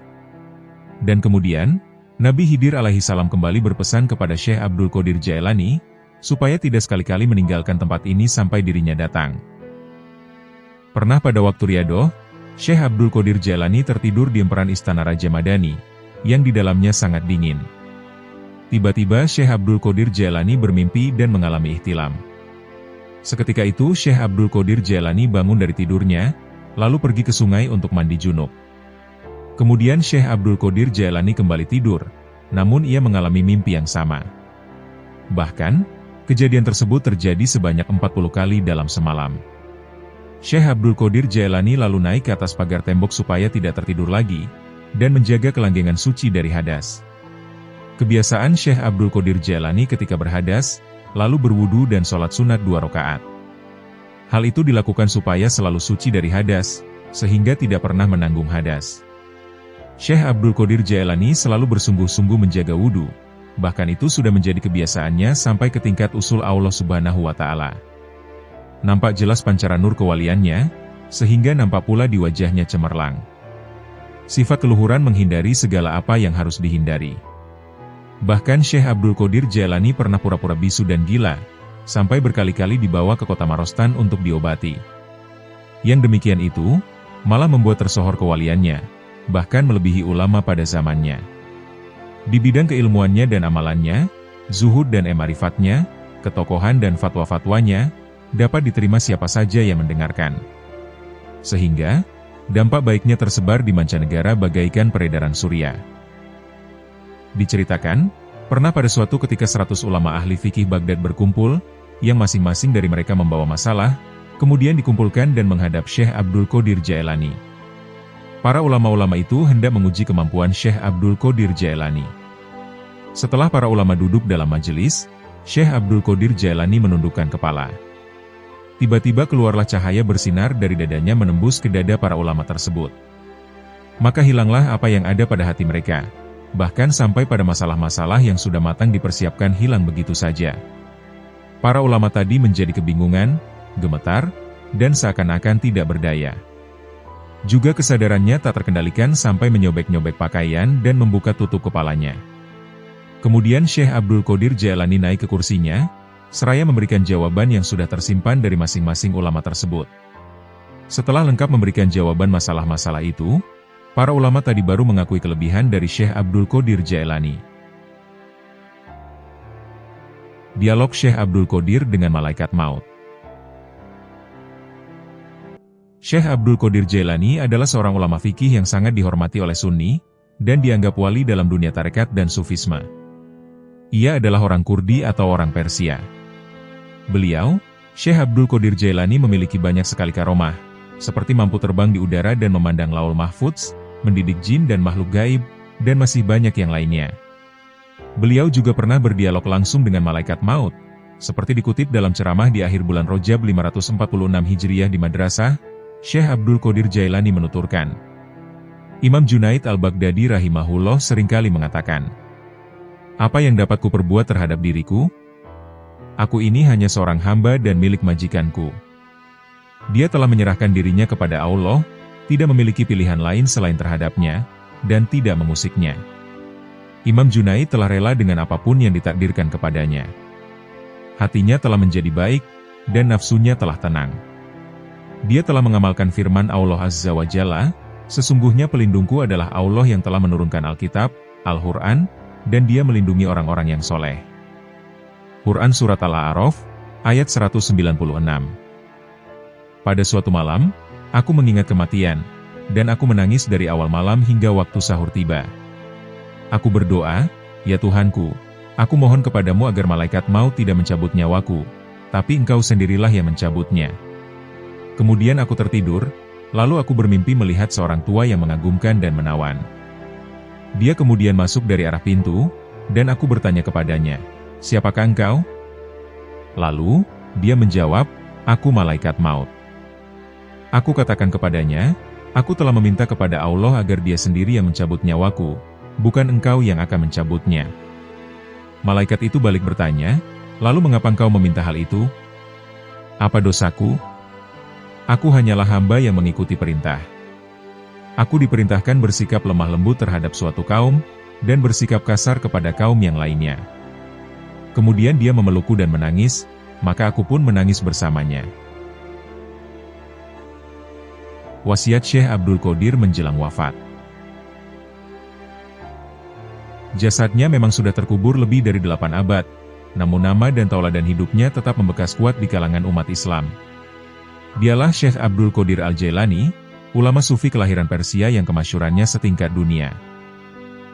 Dan kemudian, Nabi Khidir alaihi salam kembali berpesan kepada Syekh Abdul Qadir Jailani, supaya tidak sekali-kali meninggalkan tempat ini sampai dirinya datang. Pernah pada waktu riyadoh, Syekh Abdul Qadir Jailani tertidur di emperan istana Raja Madani, yang di dalamnya sangat dingin. Tiba-tiba Syekh Abdul Qadir Jailani bermimpi dan mengalami ihtilam. Seketika itu Syekh Abdul Qadir Jailani bangun dari tidurnya, lalu pergi ke sungai untuk mandi junub. Kemudian Syekh Abdul Qadir Jailani kembali tidur, namun ia mengalami mimpi yang sama. Bahkan, kejadian tersebut terjadi sebanyak 40 kali dalam semalam. Syekh Abdul Qadir Jailani lalu naik ke atas pagar tembok supaya tidak tertidur lagi, dan menjaga kelanggengan suci dari hadas. Kebiasaan Syekh Abdul Qadir Jailani ketika berhadas, lalu berwudu dan sholat sunat 2 rakaat. Hal itu dilakukan supaya selalu suci dari hadas, sehingga tidak pernah menanggung hadas. Syekh Abdul Qadir Jailani selalu bersungguh-sungguh menjaga wudu, bahkan itu sudah menjadi kebiasaannya sampai ke tingkat usul Allah Subhanahu wa Ta'ala. Nampak jelas pancaran nur kewaliannya, sehingga nampak pula di wajahnya cemerlang. Sifat keluhuran menghindari segala apa yang harus dihindari. Bahkan Syekh Abdul Qadir Jailani pernah pura-pura bisu dan gila, sampai berkali-kali dibawa ke kota Marostan untuk diobati. Yang demikian itu, malah membuat tersohor kewaliannya, bahkan melebihi ulama pada zamannya. Di bidang keilmuannya dan amalannya, zuhud dan emarifatnya, ketokohan dan fatwa-fatwanya, dapat diterima siapa saja yang mendengarkan. Sehingga, dampak baiknya tersebar di mancanegara bagaikan peredaran surya. Diceritakan, pernah pada suatu ketika 100 ulama ahli fikih Baghdad berkumpul, yang masing-masing dari mereka membawa masalah, kemudian dikumpulkan dan menghadap Syekh Abdul Qadir Jailani. Para ulama-ulama itu hendak menguji kemampuan Syekh Abdul Qadir Jailani. Setelah para ulama duduk dalam majelis, Syekh Abdul Qadir Jailani menundukkan kepala. Tiba-tiba keluarlah cahaya bersinar dari dadanya menembus ke dada para ulama tersebut. Maka hilanglah apa yang ada pada hati mereka. Bahkan sampai pada masalah-masalah yang sudah matang dipersiapkan hilang begitu saja. Para ulama tadi menjadi kebingungan, gemetar, dan seakan-akan tidak berdaya. Juga kesadarannya tak terkendalikan sampai menyobek-nyobek pakaian dan membuka tutup kepalanya. Kemudian Syekh Abdul Qadir Jailani naik ke kursinya, seraya memberikan jawaban yang sudah tersimpan dari masing-masing ulama tersebut. Setelah lengkap memberikan jawaban masalah-masalah itu, para ulama tadi baru mengakui kelebihan dari Syekh Abdul Qadir Jailani. Dialog Syekh Abdul Qadir dengan Malaikat Maut. Syekh Abdul Qadir Jailani adalah seorang ulama fikih yang sangat dihormati oleh Sunni, dan dianggap wali dalam dunia tarekat dan sufisme. Ia adalah orang Kurdi atau orang Persia. Beliau, Syekh Abdul Qadir Jailani memiliki banyak sekali karomah, seperti mampu terbang di udara dan memandang Laul Mahfudz, mendidik jin dan makhluk gaib, dan masih banyak yang lainnya. Beliau juga pernah berdialog langsung dengan Malaikat Maut, seperti dikutip dalam ceramah di akhir bulan Rajab 546 Hijriah di Madrasah. Syekh Abdul Qadir Jailani menuturkan, Imam Junaid al-Baghdadi rahimahullah seringkali mengatakan, "Apa yang dapat kuperbuat terhadap diriku? Aku ini hanya seorang hamba dan milik majikanku. Dia telah menyerahkan dirinya kepada Allah, tidak memiliki pilihan lain selain terhadapnya, dan tidak mengusiknya." Imam Junaid telah rela dengan apapun yang ditakdirkan kepadanya. Hatinya telah menjadi baik, dan nafsunya telah tenang. Dia telah mengamalkan firman Allah Azza wa Jalla, "Sesungguhnya pelindungku adalah Allah yang telah menurunkan Alkitab, Al-Quran, dan dia melindungi orang-orang yang soleh." Quran Surat Al-A'raf, ayat 196. Pada suatu malam, aku mengingat kematian, dan aku menangis dari awal malam hingga waktu sahur tiba. Aku berdoa, "Ya Tuhanku, aku mohon kepadamu agar malaikat maut tidak mencabut nyawaku, tapi Engkau sendirilah yang mencabutnya." Kemudian aku tertidur, lalu aku bermimpi melihat seorang tua yang mengagumkan dan menawan. Dia kemudian masuk dari arah pintu, dan aku bertanya kepadanya, "Siapakah engkau?" Lalu, dia menjawab, "Aku malaikat maut." Aku katakan kepadanya, "Aku telah meminta kepada Allah agar dia sendiri yang mencabut nyawaku, bukan engkau yang akan mencabutnya." Malaikat itu balik bertanya, "Lalu mengapa engkau meminta hal itu? Apa dosaku? Aku hanyalah hamba yang mengikuti perintah. Aku diperintahkan bersikap lemah lembut terhadap suatu kaum, dan bersikap kasar kepada kaum yang lainnya." Kemudian dia memelukku dan menangis, maka aku pun menangis bersamanya. Wasiat Syekh Abdul Qadir menjelang wafat. Jasadnya memang sudah terkubur lebih dari 8 abad, namun nama dan tauladan hidupnya tetap membekas kuat di kalangan umat Islam. Dialah Syekh Abdul Qadir Al-Jailani, ulama sufi kelahiran Persia yang kemasyhurannya setingkat dunia.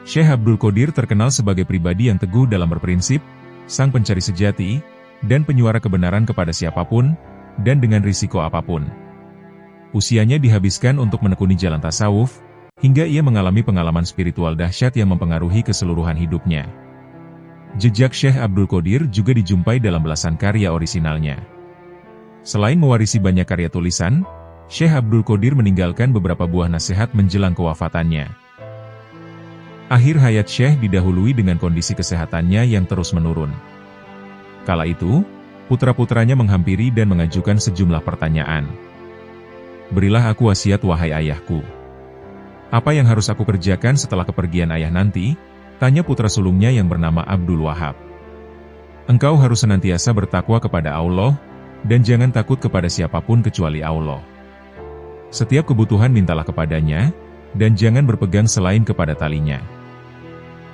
Syekh Abdul Qadir terkenal sebagai pribadi yang teguh dalam berprinsip, sang pencari sejati, dan penyuara kebenaran kepada siapapun, dan dengan risiko apapun. Usianya dihabiskan untuk menekuni jalan tasawuf, hingga ia mengalami pengalaman spiritual dahsyat yang mempengaruhi keseluruhan hidupnya. Jejak Syekh Abdul Qadir juga dijumpai dalam belasan karya orisinalnya. Selain mewarisi banyak karya tulisan, Syekh Abdul Qadir meninggalkan beberapa buah nasihat menjelang kewafatannya. Akhir hayat Syekh didahului dengan kondisi kesehatannya yang terus menurun. Kala itu, putra-putranya menghampiri dan mengajukan sejumlah pertanyaan. "Berilah aku wasiat wahai ayahku. Apa yang harus aku kerjakan setelah kepergian ayah nanti?" tanya putra sulungnya yang bernama Abdul Wahab. "Engkau harus senantiasa bertakwa kepada Allah, dan jangan takut kepada siapapun kecuali Allah. Setiap kebutuhan mintalah kepadanya, dan jangan berpegang selain kepada talinya.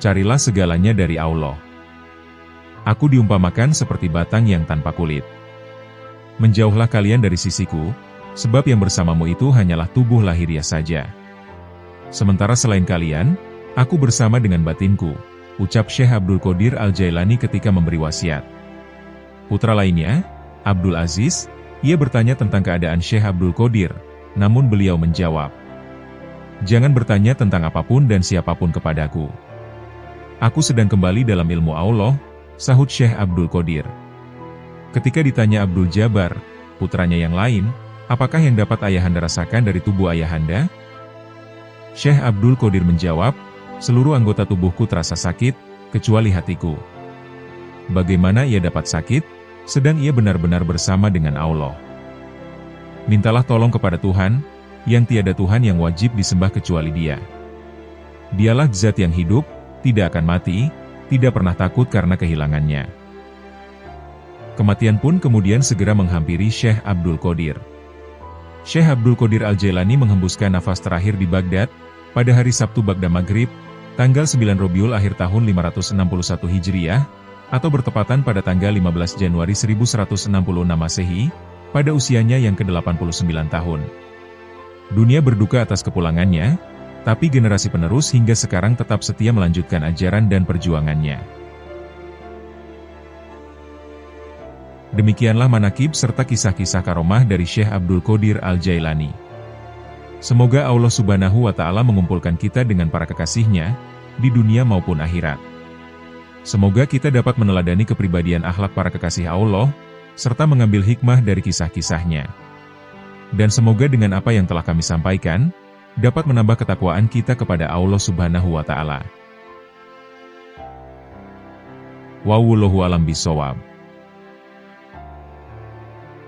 Carilah segalanya dari Allah. Aku diumpamakan seperti batang yang tanpa kulit. Menjauhlah kalian dari sisiku, sebab yang bersamamu itu hanyalah tubuh lahiriah saja. Sementara selain kalian, aku bersama dengan batinku," ucap Syekh Abdul Qadir Al-Jailani ketika memberi wasiat. Putra lainnya, Abdul Aziz, ia bertanya tentang keadaan Syekh Abdul Qadir, namun beliau menjawab, "Jangan bertanya tentang apapun dan siapapun kepadaku. Aku sedang kembali dalam ilmu Allah, sahut Syekh Abdul Qadir. Ketika ditanya Abdul Jabbar, putranya yang lain, apakah yang dapat ayahanda rasakan dari tubuh ayahanda? Syekh Abdul Qadir menjawab, seluruh anggota tubuhku terasa sakit, kecuali hatiku. Bagaimana ia dapat sakit? Sedang ia benar-benar bersama dengan Allah. Mintalah tolong kepada Tuhan, yang tiada Tuhan yang wajib disembah kecuali Dia. Dialah zat yang hidup, tidak akan mati, tidak pernah takut karena kehilangannya. Kematian pun kemudian segera menghampiri Syekh Abdul Qadir. Syekh Abdul Qadir Al-Jailani menghembuskan nafas terakhir di Baghdad, pada hari Sabtu Ba'da Maghrib, tanggal 9 Rabiul Akhir tahun 561 Hijriah, atau bertepatan pada tanggal 15 Januari 1166 Masehi, pada usianya yang ke-89 tahun. Dunia berduka atas kepulangannya, tapi generasi penerus hingga sekarang tetap setia melanjutkan ajaran dan perjuangannya. Demikianlah manakib serta kisah-kisah karomah dari Syekh Abdul Qadir Al-Jailani. Semoga Allah Subhanahu wa Ta'ala mengumpulkan kita dengan para kekasihnya, di dunia maupun akhirat. Semoga kita dapat meneladani kepribadian akhlak para kekasih Allah, serta mengambil hikmah dari kisah-kisahnya. Dan semoga dengan apa yang telah kami sampaikan, dapat menambah ketakwaan kita kepada Allah Subhanahu wa Ta'ala. Wallahu a'lam bishawab.